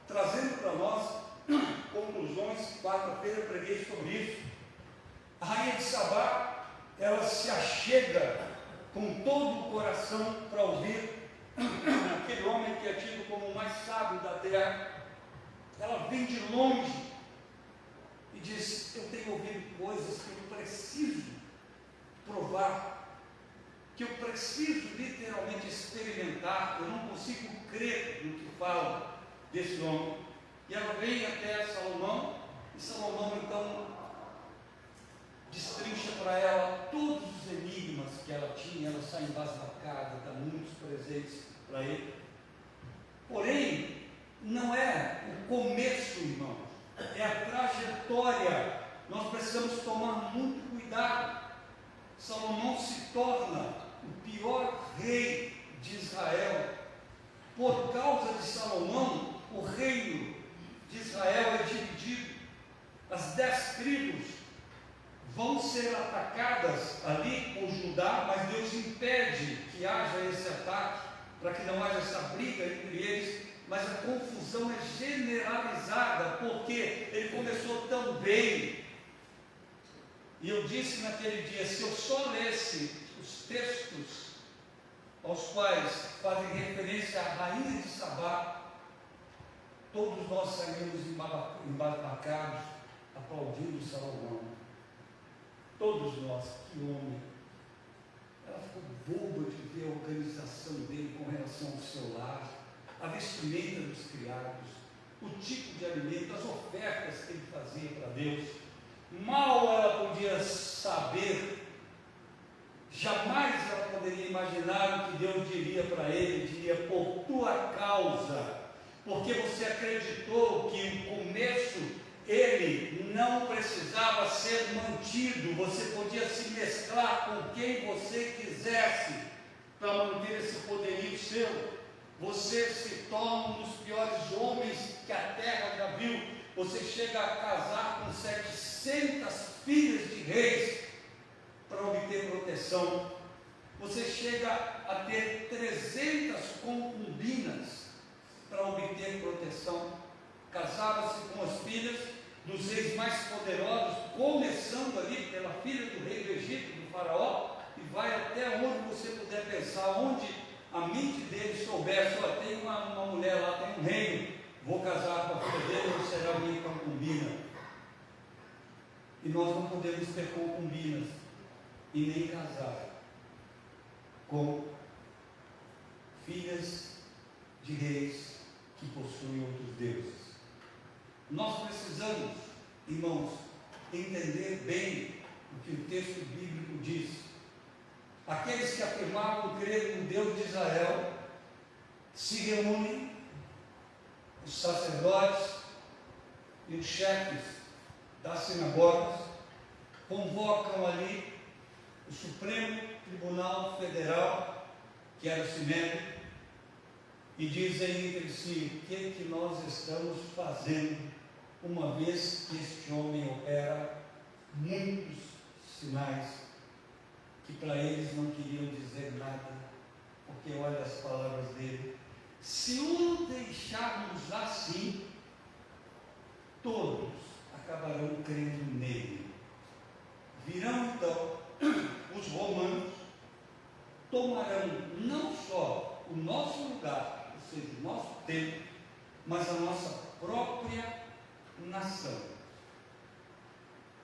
trazendo para nós conclusões. Quarta-feira eu preguei sobre isso. A rainha de Sabá, ela se achega com todo o coração para ouvir aquele homem que é tido como o mais sábio da terra. Ela vem de longe e diz: eu tenho ouvido coisas que eu preciso provar, que eu preciso literalmente experimentar, eu não consigo crer no que fala desse homem. E ela vem até Salomão, e Salomão então destrincha para ela todos os enigmas que ela tinha. Ela sai embasbacada, dá muitos presentes para ele. Porém, não é o começo, irmãos, é a trajetória. Nós precisamos tomar muito cuidado. Salomão se torna o pior rei de Israel. Por causa de Salomão, o reino de Israel é dividido. 10 tribos vão ser atacadas ali por Judá, mas Deus impede que haja esse ataque, para que não haja essa briga entre eles, mas a confusão é generalizada, porque ele começou tão bem. E eu disse naquele dia, se eu só lesse os textos aos quais fazem referência à rainha de Sabá, todos nós saímos embasbacados, aplaudindo Salomão. Todos nós, que homem. Ela ficou boba de ver a organização dele com relação ao seu lar, a vestimenta dos criados, o tipo de alimento, as ofertas que ele fazia para Deus. Mal ela podia saber, jamais ela poderia imaginar o que Deus diria para ele, diria, por tua causa, porque você acreditou que o começo, ele não precisava ser mantido, você podia se mesclar com quem você quisesse, para manter esse poderio seu. Você se torna um dos piores homens que a terra já viu. Você chega a casar com 700 filhas de reis para obter proteção. Você chega a ter 300 concubinas para obter proteção. Casava-se com as filhas dos reis mais poderosos, começando ali pela filha do rei do Egito, do faraó, e vai até onde você puder pensar, onde a mente dele soubesse, ó, tem uma mulher lá, tem um reino, vou casar com a filha dele, ou será minha concubina. E nós não podemos ter concubinas e nem casar com filhas de reis que possuem outros deuses. Nós precisamos, irmãos, entender bem o que o texto bíblico diz. Aqueles que afirmavam crer no Deus de Israel se reúnem, os sacerdotes e os chefes das sinagogas convocam ali o Supremo Tribunal Federal, que era o Sinédrio, e dizem entre si: o que nós estamos fazendo, uma vez que este homem opera muitos sinais que para eles não queriam dizer nada, porque olha as palavras dele: se o deixarmos assim, todos acabarão crendo nele. Virão então os romanos, tomarão não só o nosso lugar, ou seja, o nosso tempo, mas a nossa própria nação.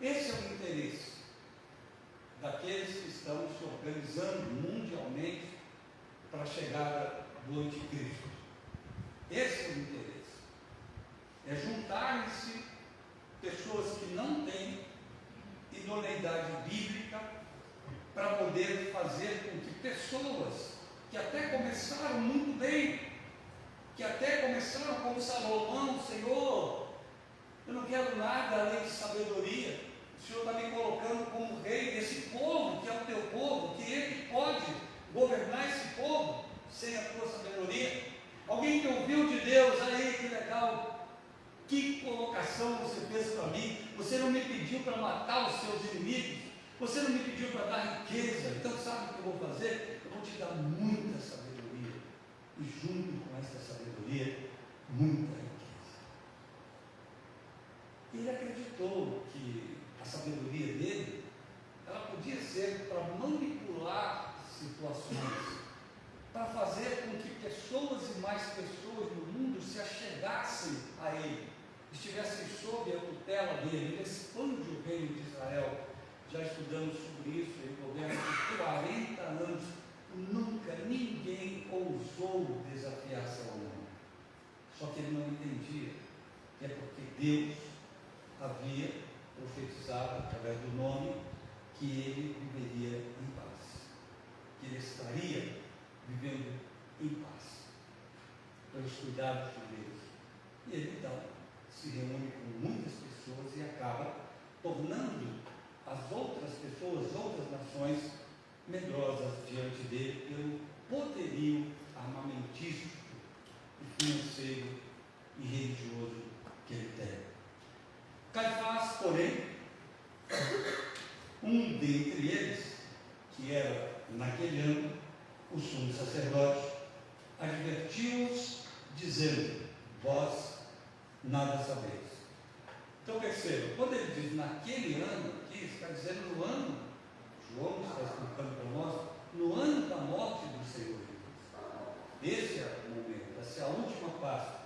Esse é o interesse daqueles que estão se organizando mundialmente para a chegada do anticristo. Esse é o interesse. É juntarem-se pessoas que não têm idoneidade bíblica para poder fazer com que pessoas que até começaram muito bem, que até começaram como Salomão: Senhor, eu não quero nada além de sabedoria, o Senhor está me colocando como rei desse povo, que é o teu povo, que ele pode governar esse povo sem a tua sabedoria. Alguém que ouviu de Deus: aí que legal, que colocação você fez para mim, você não me pediu para matar os seus inimigos, você não me pediu para dar riqueza, então sabe o que eu vou fazer? Eu vou te dar muita sabedoria, e junto com essa sabedoria, muita riqueza. Ele acreditou que a sabedoria dele, ela podia ser para manipular situações, para fazer com que pessoas e mais pessoas no mundo se achegassem a ele, estivessem sob a tutela dele. Ele expande o reino de Israel. Já estudamos sobre isso em governo de 40 anos. Nunca ninguém ousou desafiar Salomão. Só que ele não entendia que é porque Deus havia profetizado através do nome que ele viveria em paz, que ele estaria vivendo em paz, pelos cuidados de Deus. E ele então se reúne com muitas pessoas e acaba tornando as outras pessoas, outras nações, medrosas diante dele pelo poderio armamentístico e financeiro e religioso que ele tem. Caifás, porém, um dentre eles, que era naquele ano o sumo sacerdote, advertiu-os, dizendo: vós nada sabeis. Então perceba, quando ele diz naquele ano, aqui está dizendo no ano, João está explicando para nós, no ano da morte do Senhor Jesus. Esse é o momento, essa é a última Páscoa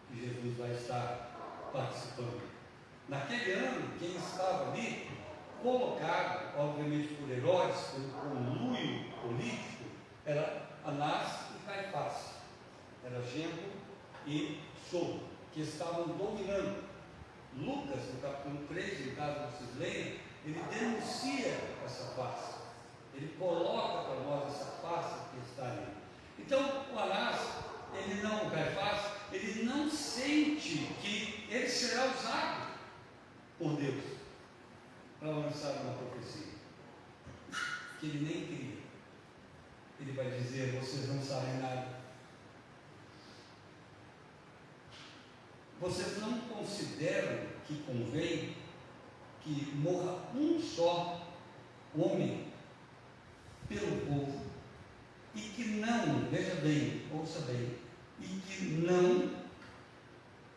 que Jesus vai estar participando. Naquele ano, quem estava ali, colocado, obviamente por Herodes, pelo conluio político, era Anás e Caifás, era genro e sogro, que estavam dominando. Lucas, no capítulo 3, em caso vocês leiam, ele denuncia essa face, ele coloca para nós essa face que está ali. Então, o Anás, o Caifás, ele não sente que ele será usado por Deus para lançar uma profecia, que ele nem queria. Ele vai dizer: vocês não sabem nada. Vocês não consideram que convém que morra um só homem pelo povo e que não, veja bem, ouça bem, e que não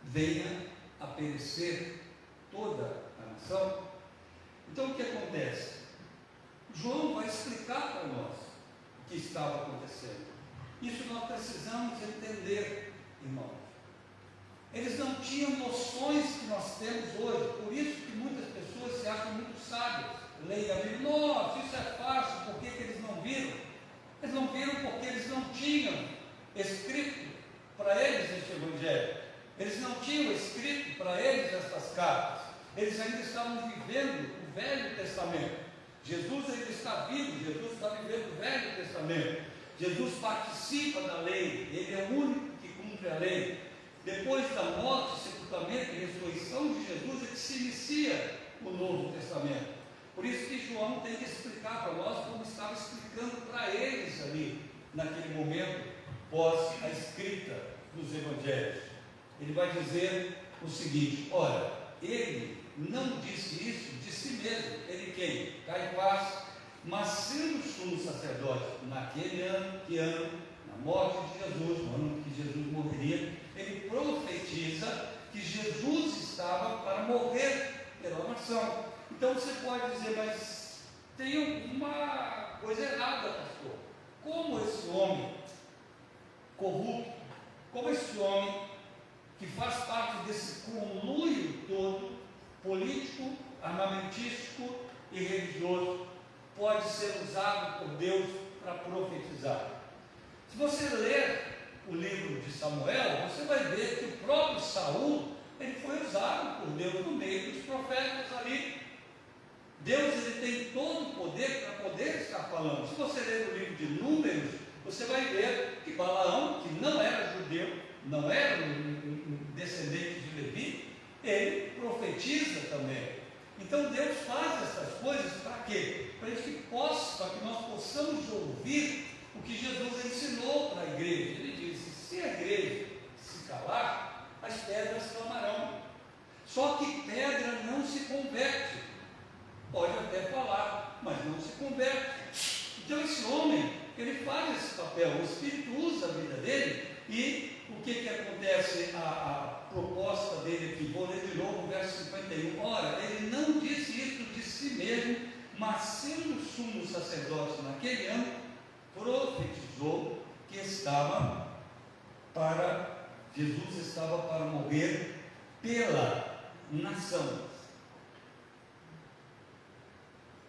venha a perecer toda a nação? Então o que acontece? João vai explicar para nós o que estava acontecendo. Isso nós precisamos entender, irmãos. Eles não tinham noções que nós temos hoje, por isso que muitas pessoas se acham muito sábias. Leia a Bíblia: nossa, isso é fácil, por que eles não viram? Eles não viram porque eles não tinham escrito para eles este Evangelho, eles não tinham escrito para eles estas cartas, eles ainda estavam vivendo o Velho Testamento. Jesus ainda está vivo, Jesus está vivendo o Velho Testamento, Jesus participa da lei, ele é o único que cumpre a lei. Depois da morte, sepultamento e ressurreição de Jesus, é que se inicia o Novo Testamento. Por isso que João tem que explicar para nós como estava explicando para eles ali, naquele momento, pós a escrita dos Evangelhos. Ele vai dizer o seguinte: olha, ele não disse isso de si mesmo. Ele quem? Caifás. Mas sendo sumo sacerdote naquele ano, na morte de Jesus, no ano que Jesus morreria, ele profetiza que Jesus estava para morrer pela nação. Então você pode dizer: mas tem alguma coisa errada, pastor. Como esse homem corrupto, como esse homem que faz parte desse conluio todo, político, armamentístico e religioso, pode ser usado por Deus para profetizar? Se você ler o livro de Samuel, você vai ver que o próprio Saul, ele foi usado por Deus no meio dos profetas ali. Deus, ele tem todo o poder para poder estar falando. Se você ler o livro de Números, você vai ver que Balaão, que não era judeu, não era um descendente de Levi, ele profetiza também. Então Deus faz essas coisas para quê? Para que nós possamos ouvir o que Jesus ensinou para a igreja. Ele disse: se a igreja se calar, as pedras clamarão. Só que pedra não se converte. Pode até falar, mas não se converte. Então esse homem, ele faz esse papel, o Espírito usa a vida dele. E o que acontece? A proposta dele aqui, vou ler de novo o verso 51. Ora, ele não disse isso de si mesmo, mas sendo sumo sacerdote naquele ano, profetizou que Jesus estava para morrer pela nação.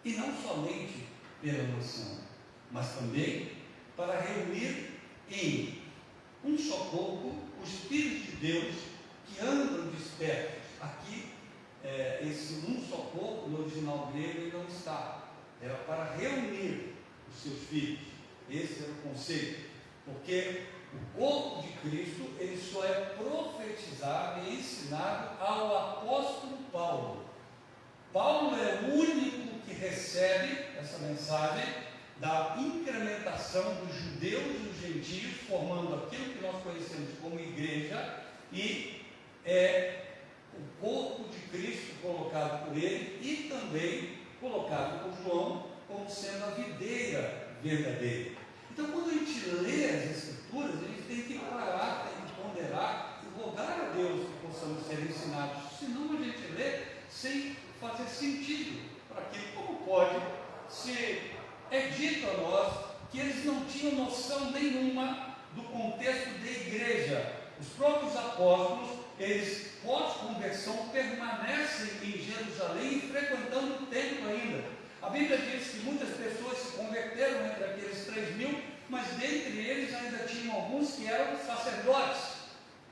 E não somente pela nação, mas também para reunir em um só corpo os filhos de Deus que andam dispersos. Aqui, esse um só corpo, no original grego, ele não está. Era para reunir os seus filhos. Esse era o conceito. Porque o corpo de Cristo, ele só é profetizado e ensinado ao apóstolo Paulo. Paulo é o único que recebe essa mensagem da incrementação dos judeus e dos gentios, formando aquilo que nós conhecemos como igreja, e o corpo de Cristo colocado por ele e também colocado por João como sendo a videira verdadeira. Então, quando a gente lê as Escrituras, a gente tem que parar, tem que ponderar e rogar a Deus que possamos ser ensinados. Senão a gente lê sem fazer sentido para aquilo. Como pode ser dito a nós que eles não tinham noção nenhuma do contexto da igreja? Os próprios apóstolos, eles pós-conversão permanecem em Jerusalém, frequentando o templo ainda. A Bíblia diz que muitas pessoas se converteram entre aqueles 3.000, mas dentre eles ainda tinham alguns que eram sacerdotes.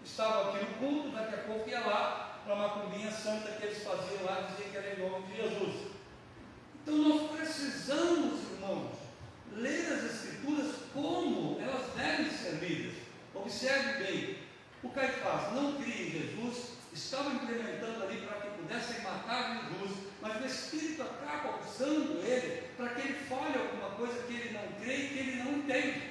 Estavam aqui no culto, daqui a pouco ia lá para uma combinha santa que eles faziam lá, dizer que era em nome de Jesus. Então nós precisamos, irmãos, ler as Escrituras como elas devem ser lidas. Observe bem, o Caifás não cria em Jesus, estava implementando ali para que pudessem matar Jesus, mas o Espírito acaba usando ele para que ele fale alguma coisa que ele não crê e que ele não entende.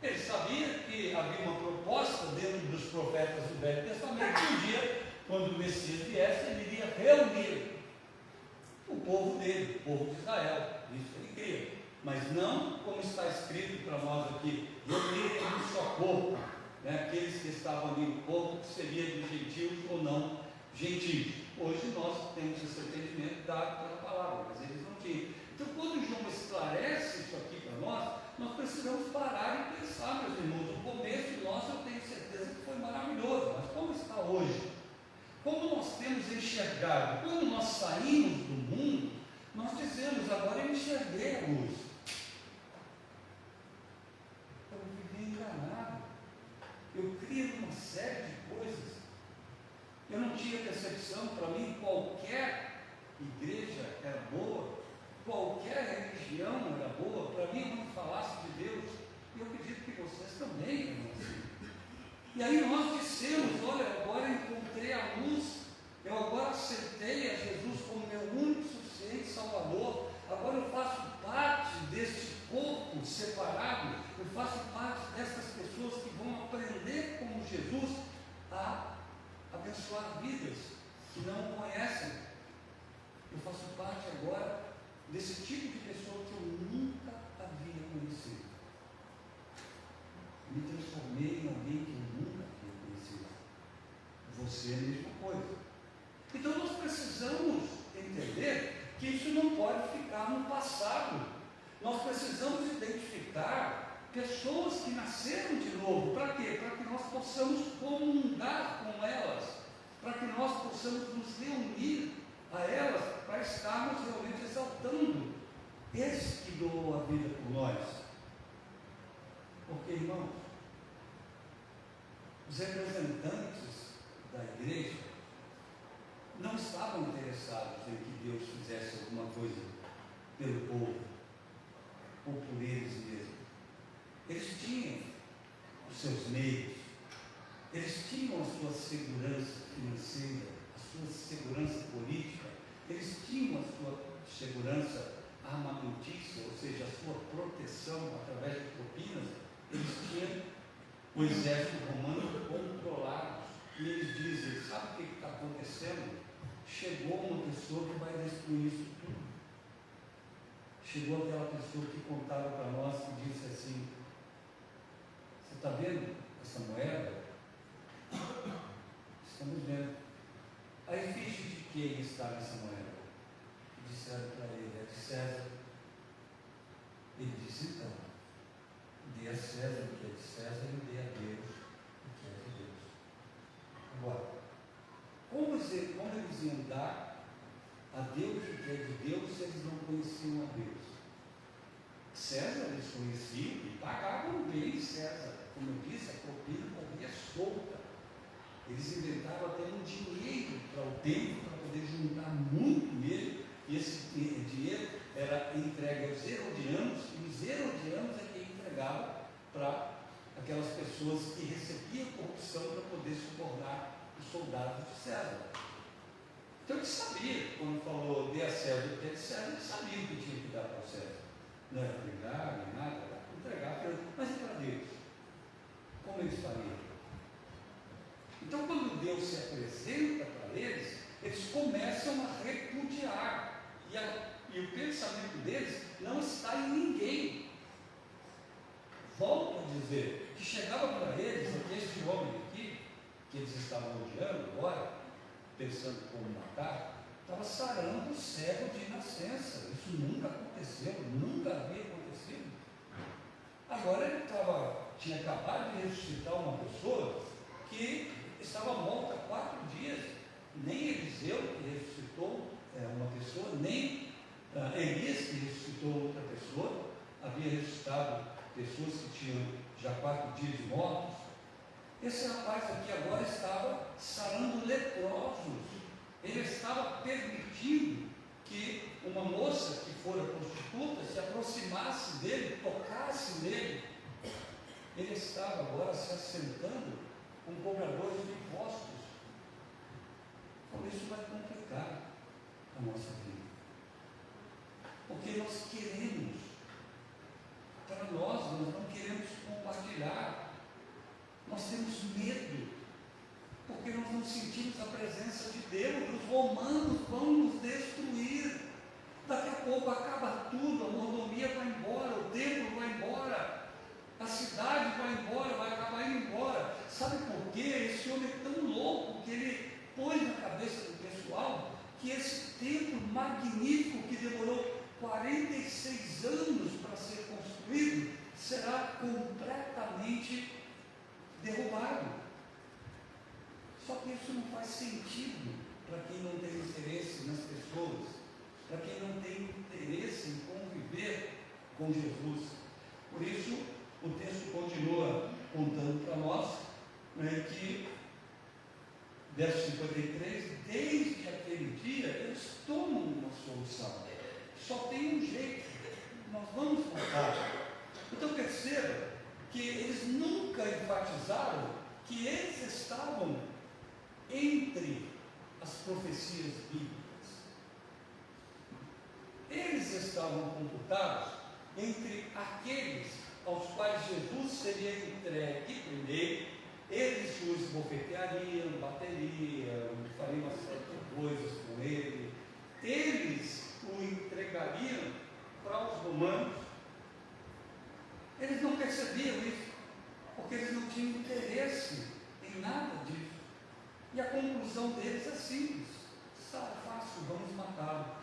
Ele sabia que havia uma proposta dentro dos profetas do Velho Testamento, que um dia, quando o Messias viesse, ele iria reunir o povo dele, o povo de Israel. Isso ele cria, mas não como está escrito para nós aqui, reunir em um só corpo, aqueles que estavam ali no corpo, que seria de gentios ou não gentios. Hoje nós temos esse entendimento dado pela palavra, mas eles não tinham. Então, quando João esclarece isso aqui para nós precisamos parar e pensar, meus irmãos. O começo nosso, eu tenho certeza que foi maravilhoso, mas como está hoje? Como nós temos enxergado? Quando nós saímos do mundo, nós dizemos: agora eu enxerguei a luz. Eu vivi enganado. Eu criei uma série de coisas. Eu não tinha percepção. Para mim, qualquer igreja era boa, qualquer religião era boa. Para mim, quando falasse de Deus, eu acredito que vocês também eram assim. E aí nós dissemos: olha, agora encontrei a luz, eu agora aceitei a Jesus como meu único e suficiente Salvador. Agora eu faço parte deste corpo separado, eu faço parte dessas pessoas que vão aprender como Jesus a abençoar vidas que não o conhecem. Eu faço parte agora desse tipo de pessoa que eu nunca havia conhecido. Me transformei em alguém que eu nunca havia conhecido. Você é a mesma coisa. Então nós precisamos entender que isso não pode ficar no passado. Nós precisamos identificar pessoas que nasceram de novo. Para quê? Para que nós possamos comungar com elas, para que nós possamos nos reunir a elas, para estarmos realmente exaltando esse que doou a vida por nós. Porque, irmãos, os representantes da igreja não estavam interessados em que Deus fizesse alguma coisa pelo povo ou por eles mesmos. Eles tinham os seus meios, eles tinham a sua segurança financeira, a sua segurança política, eles tinham a sua segurança armamentícia, ou seja, a sua proteção através de propinas. Eles tinham o exército romano controlado. E eles dizem: sabe o que está acontecendo? Chegou uma pessoa que vai destruir isso tudo. Chegou aquela pessoa que contava para nós, que disse assim: você está vendo essa moeda? Estamos vendo. Aí, ficha de quem está nessa moeda? Disseram para ele: é de César. Ele disse: então, dê a César o que é de César e dê a Deus o que é de Deus. Agora, como eles iam dar a Deus o que é de Deus se eles não conheciam a Deus? César eles conheciam e pagavam bem César. Como eu disse, a propina corria solta. Eles inventaram até um dinheiro para o templo, para poder juntar muito mesmo, e esse dinheiro era entregue aos herodianos, e os herodianos é quem entregava para aquelas pessoas que recebiam corrupção para poder subornar os soldados de César. Então ele sabia, quando falou dê a César o que é de César, ele sabia o que tinha que dar para o César. Não era brigar, nem nada, era entregar, mas e para Deus? Como eles fariam? Então, quando Deus se apresenta para para eles, eles começam a repudiar. E o pensamento deles não está em ninguém. Volto a dizer que chegava para eles, este homem aqui, que eles estavam odiando agora, pensando como matar, estava sarando o cego de nascença. Isso nunca aconteceu, nunca havia acontecido. Agora ele tinha acabado de ressuscitar uma pessoa que estava morta há 4 dias. Nem Eliseu, que ressuscitou uma pessoa, nem Elias, que ressuscitou outra pessoa, havia ressuscitado pessoas que tinham já 4 dias mortos. Esse rapaz aqui agora estava sarando leprosos. Ele estava permitindo que uma moça que fora prostituta se aproximasse dele, tocasse nele. Ele estava agora se assentando com cobradores de impostos. Então isso vai complicar a nossa vida. Porque nós queremos, para nós não queremos compartilhar. Nós temos medo, porque nós não sentimos a presença de Deus. Os romanos vão nos destruir. Daqui a pouco acaba tudo, a mordomia vai embora, o templo vai embora, a cidade vai embora, vai acabar indo embora. Sabe por quê? Esse homem é tão louco que ele pôs na cabeça do pessoal que esse templo magnífico, que demorou 46 anos para ser construído, será completamente derrubado. Só que isso não faz sentido para quem não tem interesse nas pessoas, para quem não tem interesse em conviver com Jesus. Por isso, o texto continua contando para nós, que, verso 53, desde aquele dia, eles tomam uma solução. Só tem um jeito, nós vamos contar. Então perceba que eles nunca enfatizaram que eles estavam entre as profecias bíblicas. Eles estavam computados entre aqueles aos quais Jesus seria entregue primeiro. Eles o esbofeteariam, bateriam, fariam uma série de coisas com ele. Eles o entregariam para os romanos. Eles não percebiam isso, porque eles não tinham interesse em nada disso. E a conclusão deles é simples: está fácil, vamos matá-lo.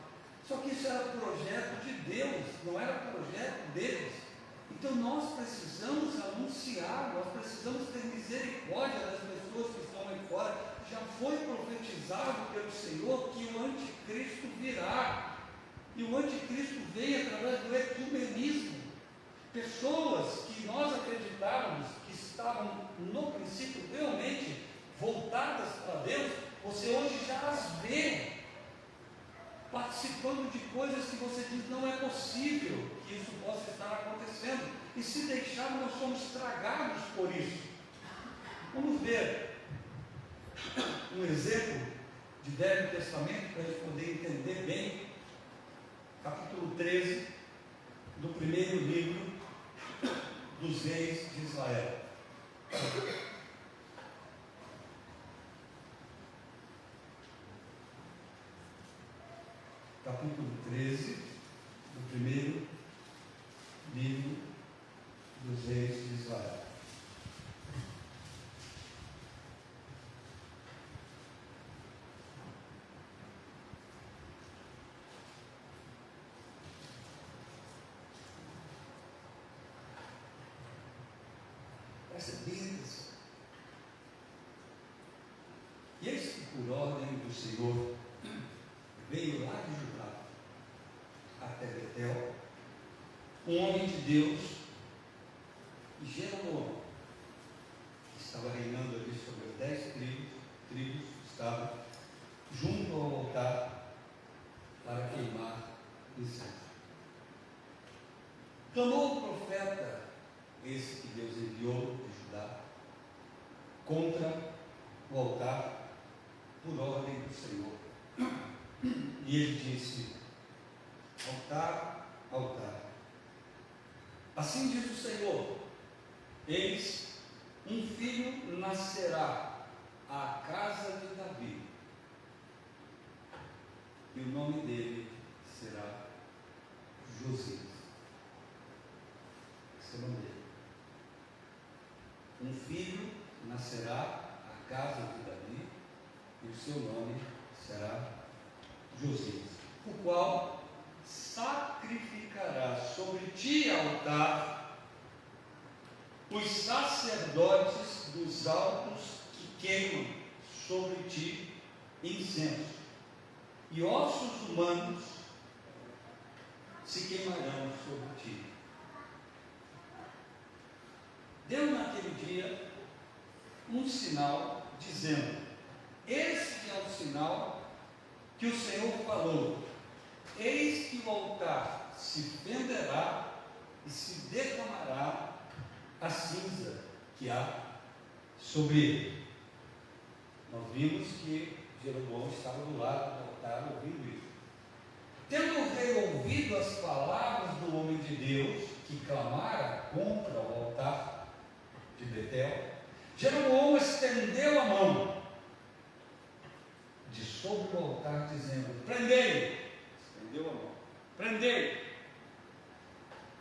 Só que isso era projeto de Deus, não era projeto deles. Então nós precisamos anunciar, nós precisamos ter misericórdia das pessoas que estão aí fora. Já foi profetizado pelo Senhor que o anticristo virá. E o anticristo vem através do ecumenismo. Pessoas que nós acreditávamos que estavam no princípio realmente voltadas para Deus, você hoje já as vê participando de coisas que você diz: não é possível que isso possa estar acontecendo. E se deixar, nós somos tragados por isso. Vamos ver um exemplo de Velho Testamento para a gente poder entender bem. Capítulo 13 do primeiro livro dos reis de Israel. Capítulo 13 do primeiro livro dos reis de Israel. Presta bem atenção. E eis que, por ordem do Senhor, veio lá de Judá até Betel um homem de Deus, Jeroboão, que estava reinando ali sobre as 10 tribos, estava junto ao altar para queimar incenso. Clamou o profeta, esse que Deus enviou de Judá, contra o altar, por ordem do Senhor. E ele disse: altar, altar. Assim diz o Senhor: eis, um filho nascerá à casa de Davi, e o nome dele será Josias. Esse é o nome dele. Um filho nascerá à casa de Davi, e o seu nome será Josias, o qual sacrificará sobre ti altar os sacerdotes dos altos que queimam sobre ti incenso, e ossos humanos se queimarão sobre ti. Deu naquele dia um sinal, dizendo: este é o sinal que o Senhor falou: eis que o altar se fenderá e se derramará a cinza que há sobre ele. Nós vimos que Jeroboão estava do lado do altar ouvindo isso. Tendo o rei ouvido as palavras do homem de Deus, que clamara contra o altar de Betel, Jeroboão estendeu a mão de sobre o altar, dizendo: prendei! Estendeu a mão, prendei!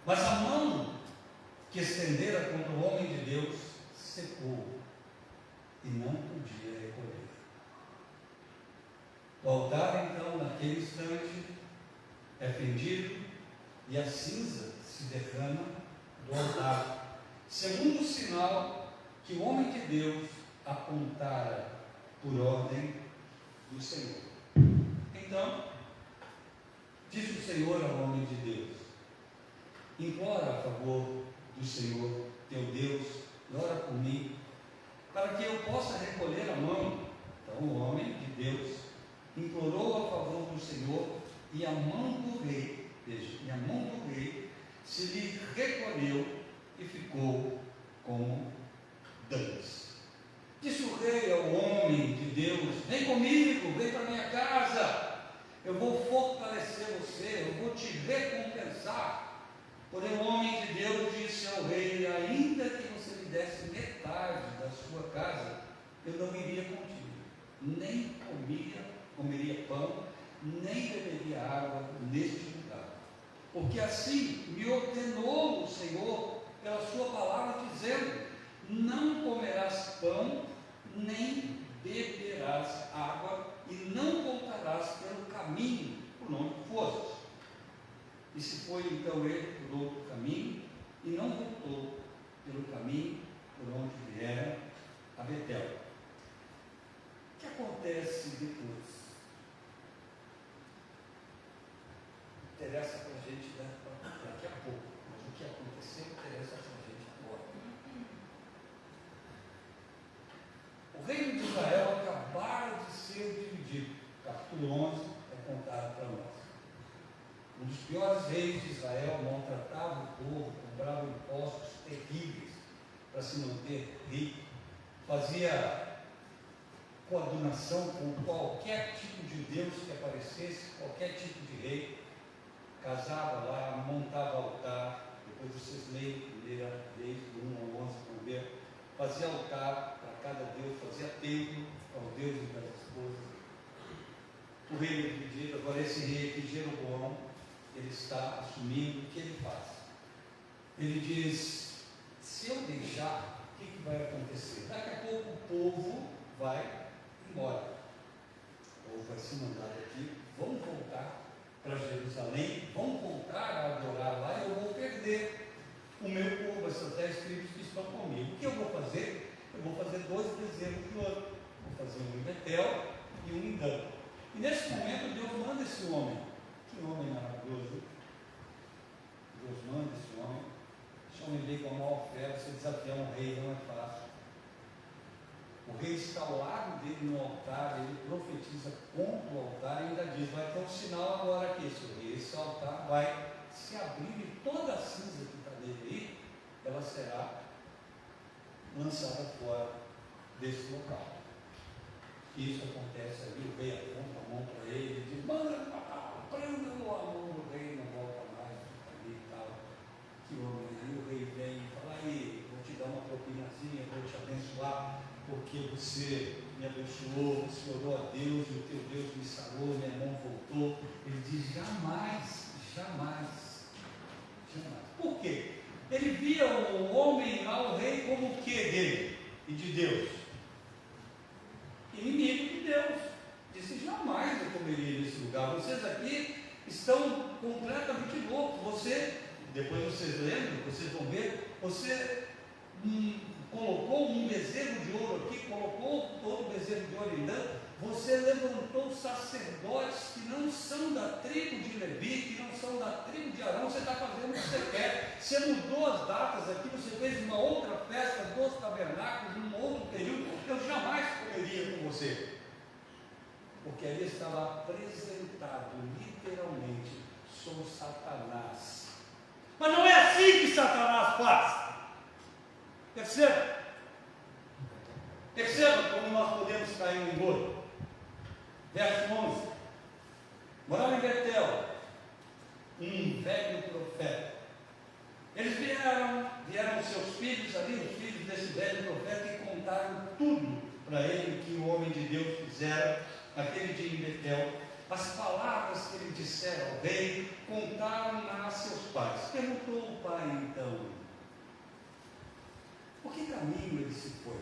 Mas a mão que estendera contra o homem de Deus secou e não podia recolher. O altar, então, naquele instante, é fendido e a cinza se derrama do altar, segundo o sinal que o homem de Deus apontara por ordem do Senhor. Então, disse o Senhor ao homem de Deus: implora a favor do Senhor teu Deus, e ora por mim, para que eu possa recolher a mão. Então o homem de Deus implorou a favor do Senhor, e a mão do rei, veja, e a mão do rei se lhe recolheu e ficou como dantes. Disse o rei ao homem de Deus: vem comigo, vem para minha casa, eu vou fortalecer você, eu vou te recompensar. Porém o homem de Deus disse ao rei: ainda que você me desse metade da sua casa, eu não iria contigo, nem comeria pão, nem beberia água neste lugar, porque assim me ordenou o Senhor pela sua palavra, dizendo: não comerás pão, nem beberás água, e não voltarás pelo caminho por onde fostes. E se foi então ele por outro caminho, e não voltou pelo caminho por onde viera a Betel. O que acontece depois? Interessa para a gente daqui a pouco, mas o que aconteceu interessa para a gente agora. O reino de Israel acabara de ser dividido. Capítulo 11 é contado para nós. Um dos piores reis de Israel maltratava o povo, cobrava impostos terríveis para se manter rico, fazia coadunação com qualquer tipo de Deus que aparecesse, qualquer tipo de rei, casava lá, montava altar. Depois vocês leem primeira vez, do 1 ao 11, vão ver, fazia altar para cada Deus, fazia templo aos deuses das esposas. O reino dividido. Agora esse rei aqui, Jeroboão, ele está assumindo. O que ele faz? Ele diz: se eu deixar, o que vai acontecer? Daqui a pouco o povo vai embora, o povo vai ser mandado aqui, vão voltar para Jerusalém, vão voltar a adorar lá, e eu vou perder o meu povo, essas 10 tribos que estão comigo. O que eu vou fazer? Eu vou fazer 2 bezerros de ouro, vou fazer um em Betel e um em Dan. E nesse momento Deus manda esse homem. Que homem maravilhoso! Deus manda esse homem. Esse homem veio com a maior fé. Você desafiar um rei não é fácil. O rei está ao lado dele no altar, ele profetiza contra o altar e ainda diz: vai ter um sinal agora aqui, seu rei. Esse altar vai se abrir e toda a cinza que está nele aí, ela será lançada fora desse local. Isso acontece ali, o rei aponta a mão para ele e diz: manda matar, prenda-o. A mão do rei não volta mais, fica ali e tal. Que homem, aí o rei vem e fala: aí, vou te dar uma propinazinha, vou te abençoar, porque você me abençoou, você orou a Deus, e o teu Deus me sarou, minha mão voltou, diz jamais, jamais, jamais. Por quê? Ele via o homem lá, o rei, como o que dele e de Deus? Inimigo de Deus. Disse, jamais eu comeria nesse lugar. Vocês aqui estão completamente loucos. Depois vocês lembram, vocês vão ver, você colocou um bezerro de ouro aqui, colocou todo o bezerro de ouro em Dan, você levantou sacerdotes que não são da tribo de Levi, que não são da tribo de Arão, você está fazendo o que você quer, você mudou as datas aqui, você fez uma outra festa dos tabernáculos, num outro período, eu jamais comeria com você, porque ali estava apresentado, literalmente, sou Satanás. Mas não é assim que Satanás faz. Perceba? Perceba como nós podemos cair no engodo. Verso 11. Morava em Betel um velho profeta. Eles vieram seus filhos ali, os filhos desse velho profeta, e contaram tudo para ele que o homem de Deus fizera aquele dia em Betel. As palavras que ele dissera ao rei, contaram a seus pais. Perguntou o pai então, por que caminho ele se foi?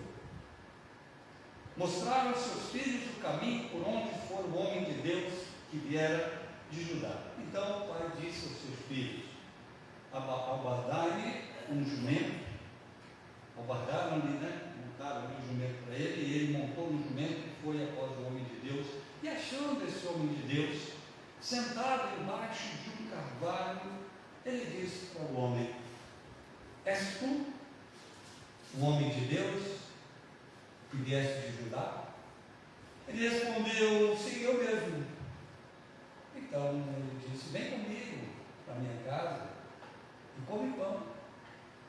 Mostraram aos seus filhos o caminho por onde for o homem de Deus que viera de Judá. Então o pai disse aos seus filhos, aguardai-lhe um jumento, aguardaram-lhe, montaram um jumento para ele, e ele montou no jumento e foi após o homem de Deus. E achando esse homem de Deus, sentado embaixo de um carvalho, ele disse para o homem, és tu o homem de Deus que vieste de Judá? Ele respondeu, sim, eu mesmo. Então ele disse, vem comigo para minha casa e come pão.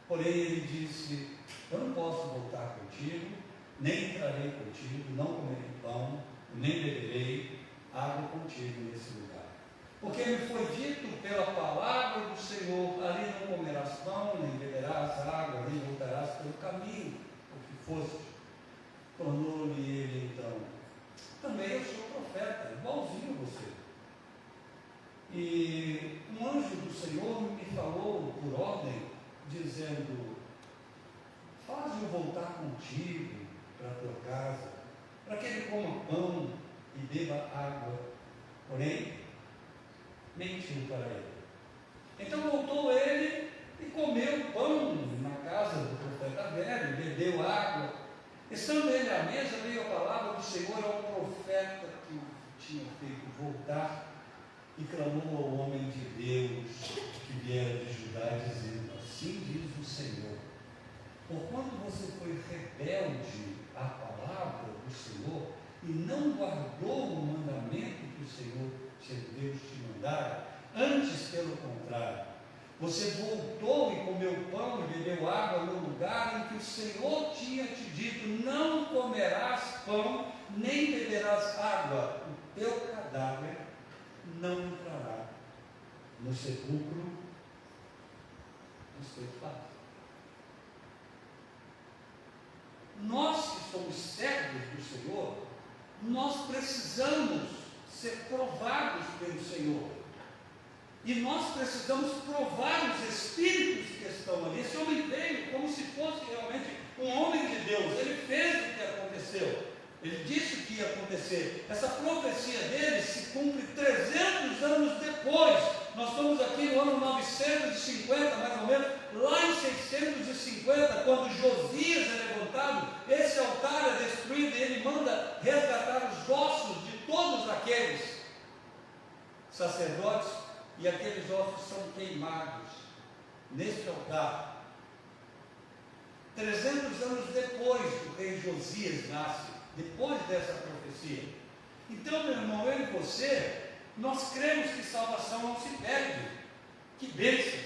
Porém ele disse, eu não posso voltar contigo, nem entrarei contigo, não comerei pão, nem beberei água contigo nesse lugar. Porque me foi dito pela palavra do Senhor, ali não comerás pão, nem beberás água, nem voltarás pelo caminho, o que foste. Tornou-lhe ele então, também eu sou profeta, igualzinho a você. E um anjo do Senhor me falou por ordem, dizendo, faz-o voltar contigo para a tua casa, para que ele coma pão e beba água. Porém, mentiu para ele. Então voltou ele e comeu pão na casa do profeta velho, bebeu água. Estando ele à mesa, veio a palavra do Senhor ao profeta que o tinha feito voltar e clamou ao homem de Deus que viera de Judá, dizendo, assim diz o Senhor, porquanto você foi rebelde à palavra do Senhor e não guardou o mandamento que o Senhor, seu Deus, te mandara, antes, pelo contrário, você voltou e comeu pão e bebeu água no lugar em que o Senhor tinha te dito, não comerás pão, nem beberás água, o teu cadáver não entrará no sepulcro dos teus pais. Nós que somos servos do Senhor, nós precisamos ser provados pelo Senhor. E nós precisamos provar os espíritos que estão ali. Esse homem veio como se fosse realmente um homem de Deus. Ele fez o que aconteceu. Ele disse o que ia acontecer. Essa profecia dele se cumpre 300 anos depois. Nós estamos aqui no ano 950, mais ou menos. Lá em 650, quando Josias é levantado, esse altar é destruído e ele manda resgatar os ossos de todos aqueles sacerdotes, e aqueles ossos são queimados neste altar. 300 anos depois do rei Josias nasce, depois dessa profecia. Então, meu irmão, eu e você, nós cremos que salvação não se perde. Que bênção!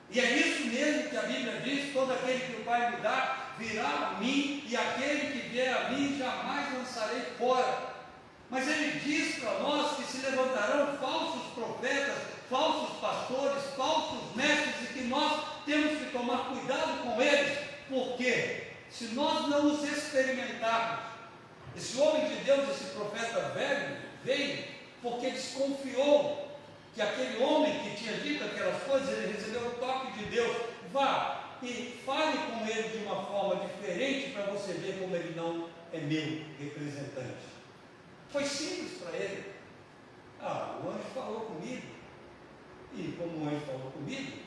E é isso mesmo que a Bíblia diz, todo aquele que o Pai me dá, virá a mim, e aquele que vier a mim, jamais lançarei fora. Mas ele diz para nós que se levantarão falsos profetas, falsos pastores, falsos mestres, e que nós temos que tomar cuidado com eles, porque se nós não os experimentarmos, esse homem de Deus, esse profeta velho, veio porque desconfiou que aquele homem que tinha dito aquelas coisas, ele recebeu o toque de Deus. Vá e fale com ele de uma forma diferente para você ver como ele não é meu representante. Foi simples para ele. O anjo falou comigo. E como o anjo falou comigo,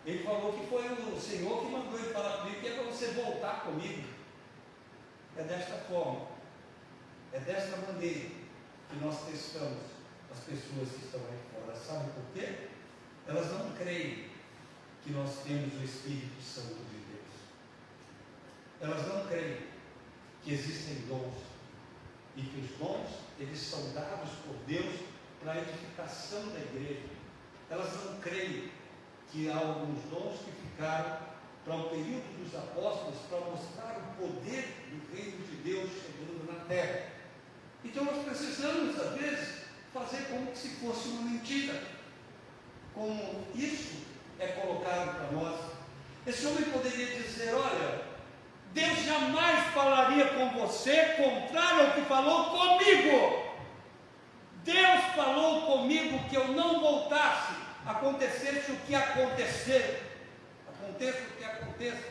ele falou que foi o Senhor que mandou ele falar comigo, que é para você voltar comigo. É desta forma, é desta maneira que nós testamos as pessoas que estão aí fora. Sabe por quê? Elas não creem que nós temos o Espírito Santo de Deus. Elas não creem que existem dons e que os dons, eles são dados por Deus para a edificação da igreja. Elas não creem que há alguns dons que ficaram para o período dos apóstolos, para mostrar o poder do reino de Deus chegando na terra. Então nós precisamos, às vezes, fazer como se fosse uma mentira. Como isso é colocado para nós. Esse homem poderia dizer: olha, Deus jamais falaria com você contrário ao que falou comigo. Deus falou comigo que eu não voltasse, acontecesse o que acontecer. Aconteça o que aconteça.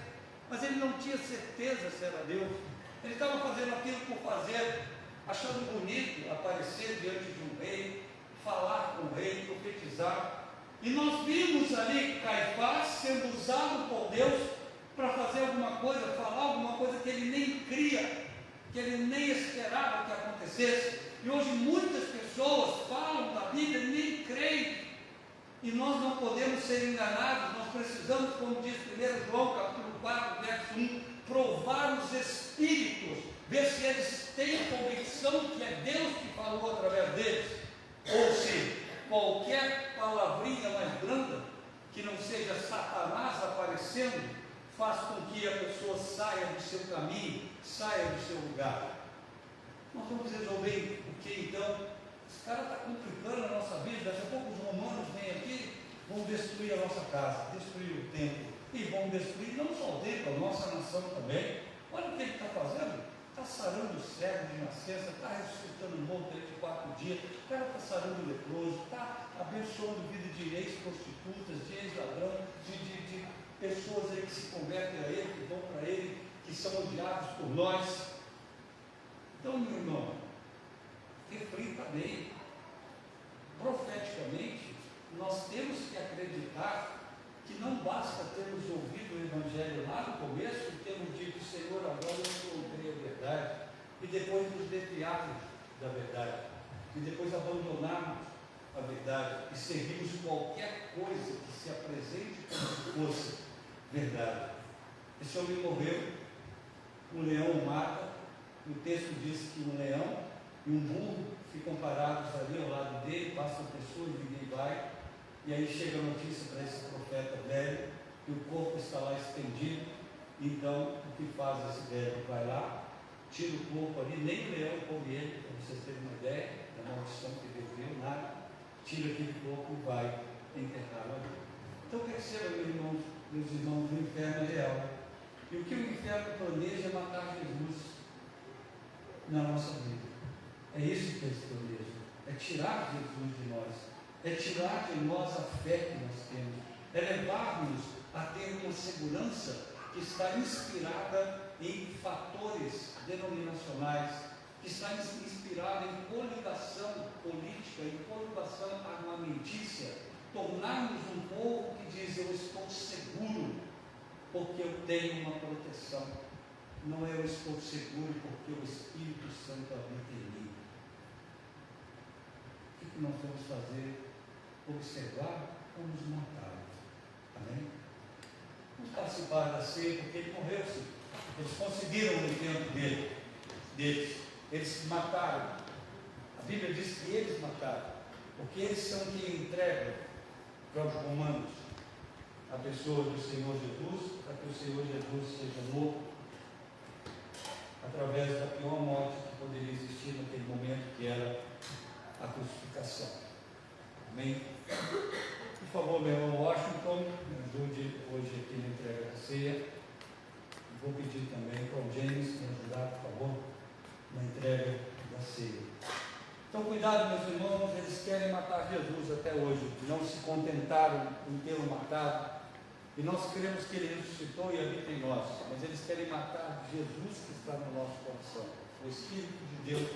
Mas ele não tinha certeza se era Deus. Ele estava fazendo aquilo por fazer, achando bonito aparecer diante de um rei, falar com o rei, profetizar. E nós vimos ali Caifás sendo usado por Deus para fazer alguma coisa, falar alguma coisa que ele nem cria, que ele nem esperava que acontecesse. E hoje muitas pessoas falam da Bíblia e nem creem. E nós não podemos ser enganados. Nós precisamos, como diz 1 João capítulo 4, verso 1, provar os Espíritos, ver se eles têm convicção que é Deus que falou através deles, ou se qualquer palavrinha mais branda, que não seja Satanás aparecendo, faz com que a pessoa saia do seu caminho, saia do seu lugar. Nós vamos resolver o que então? Esse cara está complicando a nossa vida. Daqui a pouco os romanos vêm aqui, vão destruir a nossa casa, destruir o templo, e vão destruir não só o templo, a nossa nação também. Olha o que ele está fazendo. Está sarando o cego de nascença, está ressuscitando o morto de 4 dias, o cara está sarando o leproso, está abençoando a vida de ex-prostitutas, de ex-ladrão, de pessoas aí que se convertem a ele, que vão para ele, que são odiados por nós. Então, meu irmão, reflita bem. Profeticamente, nós temos que acreditar que não basta termos ouvido o Evangelho lá no começo e termos dito: Senhor, agora eu encontrei a verdade, e depois nos desviarmos da verdade, e depois abandonarmos a verdade e seguirmos qualquer coisa que se apresente como se fosse verdade. Esse homem morreu, um leão o mata, o texto diz que um leão e um burro ficam parados ali ao lado dele, passam pessoas, ninguém vai. E aí chega a notícia para esse profeta velho, que o corpo está lá estendido. Então, o que faz esse velho? Vai lá, tira o corpo ali, nem o leão come ele, para vocês terem uma ideia da maldição que devia, nada. Tira aquele corpo e vai enterrá-lo ali. Então, perceba, meus irmãos, o inferno é real. E o que o inferno planeja é matar Jesus na nossa vida. É isso que eles planejam. É tirar Jesus de nós. É tirar de nós a fé que nós temos, é levar-nos a ter uma segurança que está inspirada em fatores denominacionais, que está inspirada em coligação política, em coligação armamentícia, tornarmos um povo que diz: eu estou seguro porque eu tenho uma proteção. Não é eu estou seguro porque o Espírito Santo habita em mim. O que nós vamos fazer? Observar ou nos matar? Amém? Vamos participar da ceia, porque ele morreu, sim. Eles conseguiram o tempo deles. Eles mataram. A Bíblia diz que eles mataram, porque eles são quem entregam para os romanos a pessoa do Senhor Jesus, para que o Senhor Jesus seja morto através da pior morte que poderia existir naquele momento, que era a crucificação. Amém? Por favor, meu irmão Washington, me ajude hoje aqui na entrega da ceia. Vou pedir também para o James me ajudar, por favor, na entrega da ceia. Então, cuidado, meus irmãos, eles querem matar Jesus até hoje, não se contentaram em tê-lo matado, e nós cremos que ele ressuscitou e habita em nós, mas eles querem matar Jesus que está no nosso coração, o Espírito de Deus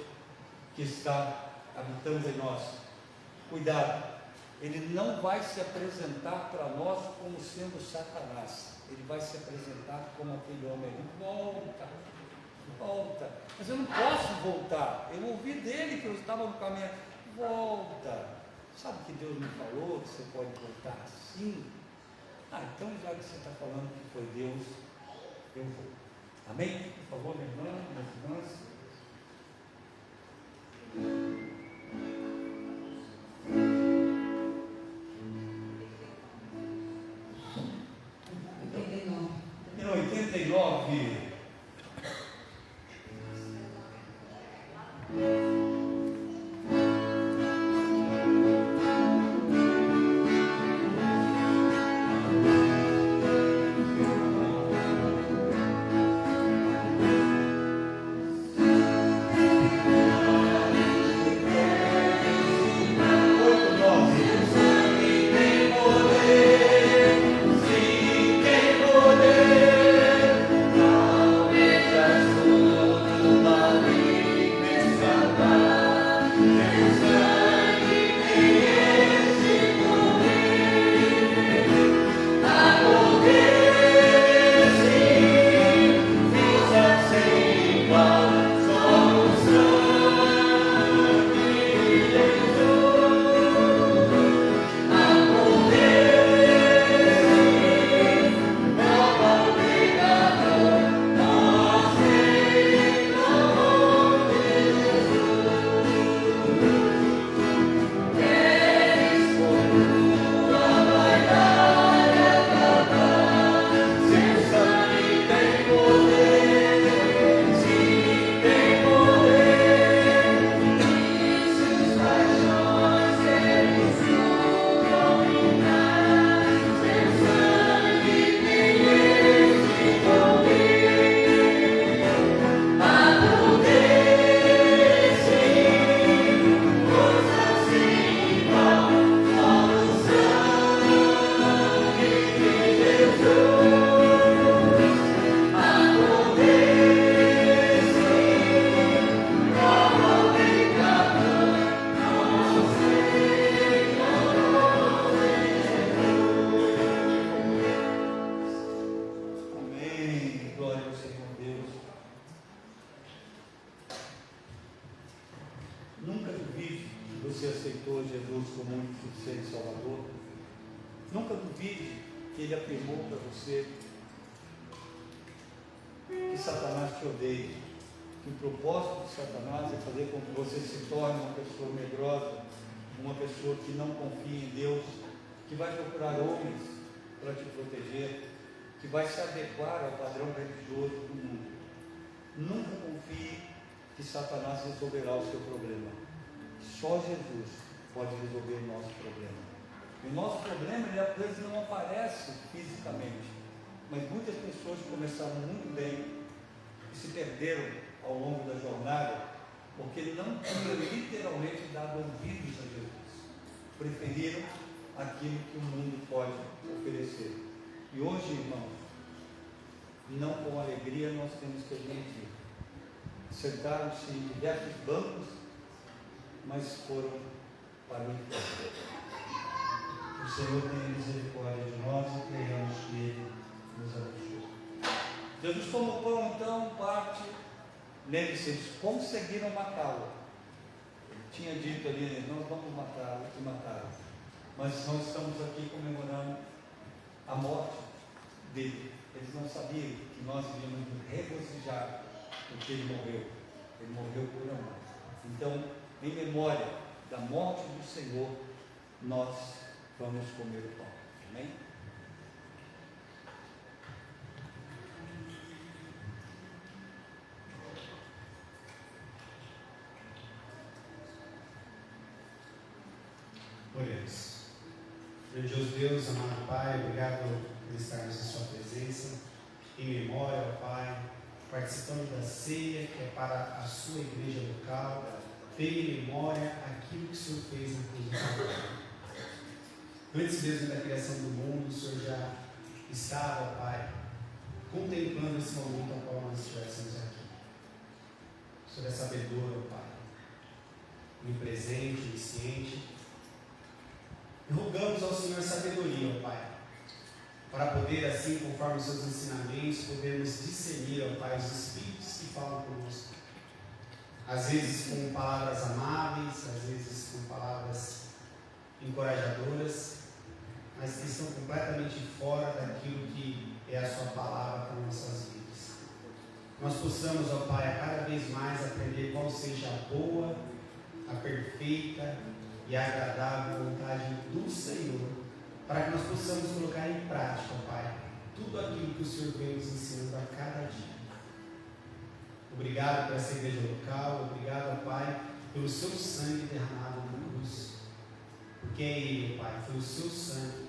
que está habitando em nós. Cuidado, ele não vai se apresentar para nós como sendo Satanás, ele vai se apresentar como aquele homem ali. Volta, mas eu não posso voltar, eu ouvi dele que eu estava no caminho. Volta, sabe que Deus me falou que você pode voltar assim? Então já que você está falando que foi Deus, eu vou. Amém? Por favor, minha irmã, minhas irmãs. Em 89, você aceitou Jesus como único suficiente Salvador, nunca duvide que Ele afirmou para você que Satanás te odeia, que o propósito de Satanás é fazer com que você se torne uma pessoa medrosa, uma pessoa que não confia em Deus, que vai procurar homens para te proteger, que vai se adequar ao padrão religioso do mundo. Nunca confie que Satanás resolverá o seu problema. Só Jesus pode resolver o nosso problema. E o nosso problema, ele às vezes não aparece fisicamente, mas muitas pessoas começaram muito bem e se perderam ao longo da jornada, porque não tinham literalmente dado ouvidos a Jesus. Preferiram aquilo que o mundo pode oferecer. E hoje, irmãos, não com alegria nós temos que admitir. Sentaram-se em diversos bancos, mas foram para o inferno. O Senhor tenha misericórdia de nós e creiamos que Ele nos abençoe. Jesus tomou pão, então, parte, lembre-se, eles conseguiram matá-lo. Ele tinha dito ali, nós vamos matá-lo, e mataram. Mas nós estamos aqui comemorando a morte dele. Eles não sabiam que nós iríamos nos regozijar porque ele morreu. Ele morreu por amor. Então, em memória da morte do Senhor, nós vamos comer o pão. Amém? Oremos. Grandioso Deus, amado Pai, obrigado por estarmos em Sua presença, em memória, ó Pai, participando da ceia que é para a Sua igreja local, ter em memória aquilo que o Senhor fez na cruz do Calvário. Antes mesmo da criação do mundo, o Senhor já estava, Pai, contemplando esse momento ao qual nós estivéssemos aqui. O Senhor é sabedor, Pai, onipresente, onisciente. E rogamos ao Senhor sabedoria, Pai, para poder, assim, conforme os seus ensinamentos, podermos discernir, Pai, os Espíritos que falam conosco. Às vezes com palavras amáveis, às vezes com palavras encorajadoras, mas que estão completamente fora daquilo que é a sua palavra para nossas vidas. Nós possamos, ó Pai, a cada vez mais aprender qual seja a boa, a perfeita e a agradável vontade do Senhor, para que nós possamos colocar em prática, ó Pai, tudo aquilo que o Senhor vem nos ensinando a cada dia. Obrigado por essa igreja local, obrigado, Pai, pelo seu sangue derramado na cruz, porque é Ele, Pai, foi o seu sangue,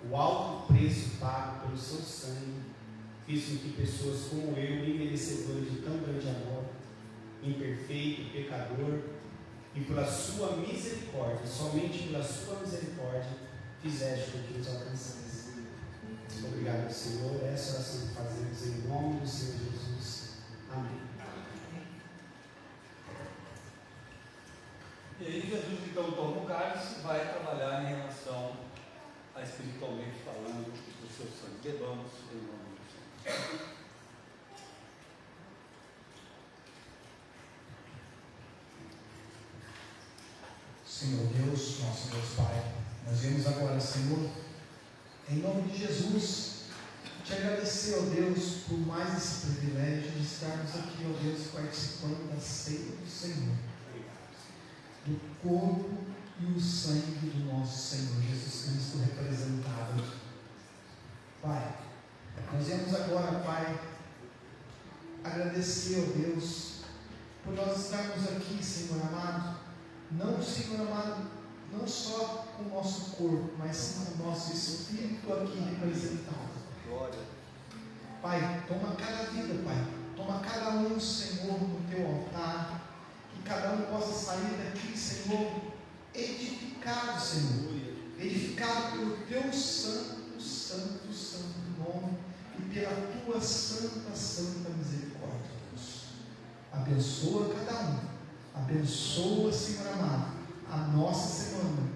o alto preço pago pelo seu sangue, fez com que pessoas como eu, imerecedores de tão grande amor, imperfeito, pecador, e pela sua misericórdia, somente pela sua misericórdia, fizeste com que nos alcançasse. Obrigado, Senhor. Essa oração que fazemos em nome do Senhor Jesus. Amém. E aí Jesus então toma o cálice e vai trabalhar em relação a espiritualmente falando do seu sangue. Bebamos em nome do Senhor. Senhor Deus, nosso Deus Pai, nós viemos agora, Senhor, em nome de Jesus, te agradecer, ó Deus, por mais esse privilégio de estarmos aqui, ó Deus, participando da ceia do Senhor, do corpo e o sangue do nosso Senhor Jesus Cristo representado. Pai, nós viemos agora, Pai, agradecer, ó Deus, por nós estarmos aqui, Senhor amado, não, Senhor amado, não só com o nosso corpo, mas sim com o nosso espírito aqui representado. Glória. Pai, toma cada vida, Pai, toma cada um, Senhor, no teu altar, que cada um possa sair daqui, Senhor, edificado, Senhor, edificado pelo teu santo, santo, santo nome e pela tua santa, santa misericórdia, Deus. Abençoa cada um. Abençoa, Senhor amado, a nossa semana.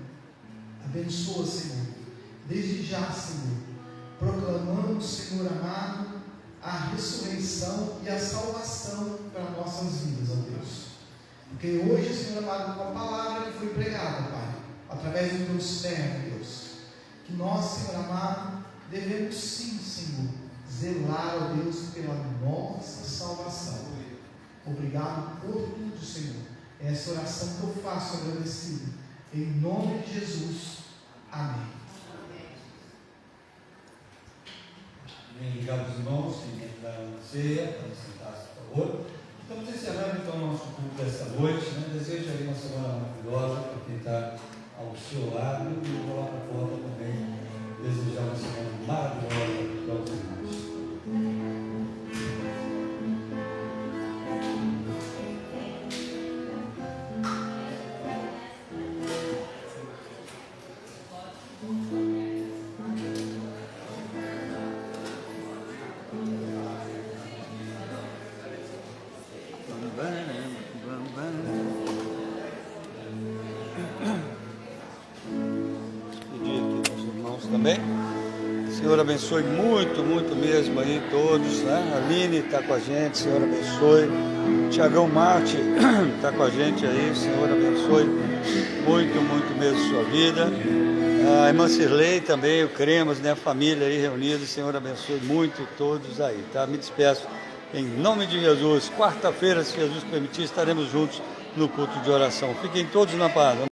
Abençoa, Senhor, desde já, Senhor, proclamamos, Senhor amado, a ressurreição e a salvação para nossas vidas, ó Deus. Porque hoje, Senhor amado, com a palavra que foi pregada, Pai, através do teu servo, Deus, que nós, Senhor amado, devemos sim, Senhor, zelar, ó Deus, pela nossa salvação. Obrigado por tudo, Senhor. Essa oração que eu faço agradecido, em nome de Jesus. Amém. Amém. Ligado os irmãos que entraram na ceia, para sentar-se, por favor. Estamos encerrando então o nosso culto desta noite, né? Desejo aí uma semana maravilhosa para quem está ao seu lado e coloca a porta também. Desejar uma semana maravilhosa para os irmãos. Também. Senhor abençoe muito, muito mesmo aí todos, né? A Aline está com a gente, Senhor abençoe. Tiagão Marte está com a gente aí, Senhor abençoe muito, muito mesmo sua vida. A irmã Cirlei também, o Cremas, né? A família aí reunida, Senhor abençoe muito todos aí, tá? Me despeço em nome de Jesus. Quarta-feira, se Jesus permitir, estaremos juntos no culto de oração. Fiquem todos na paz.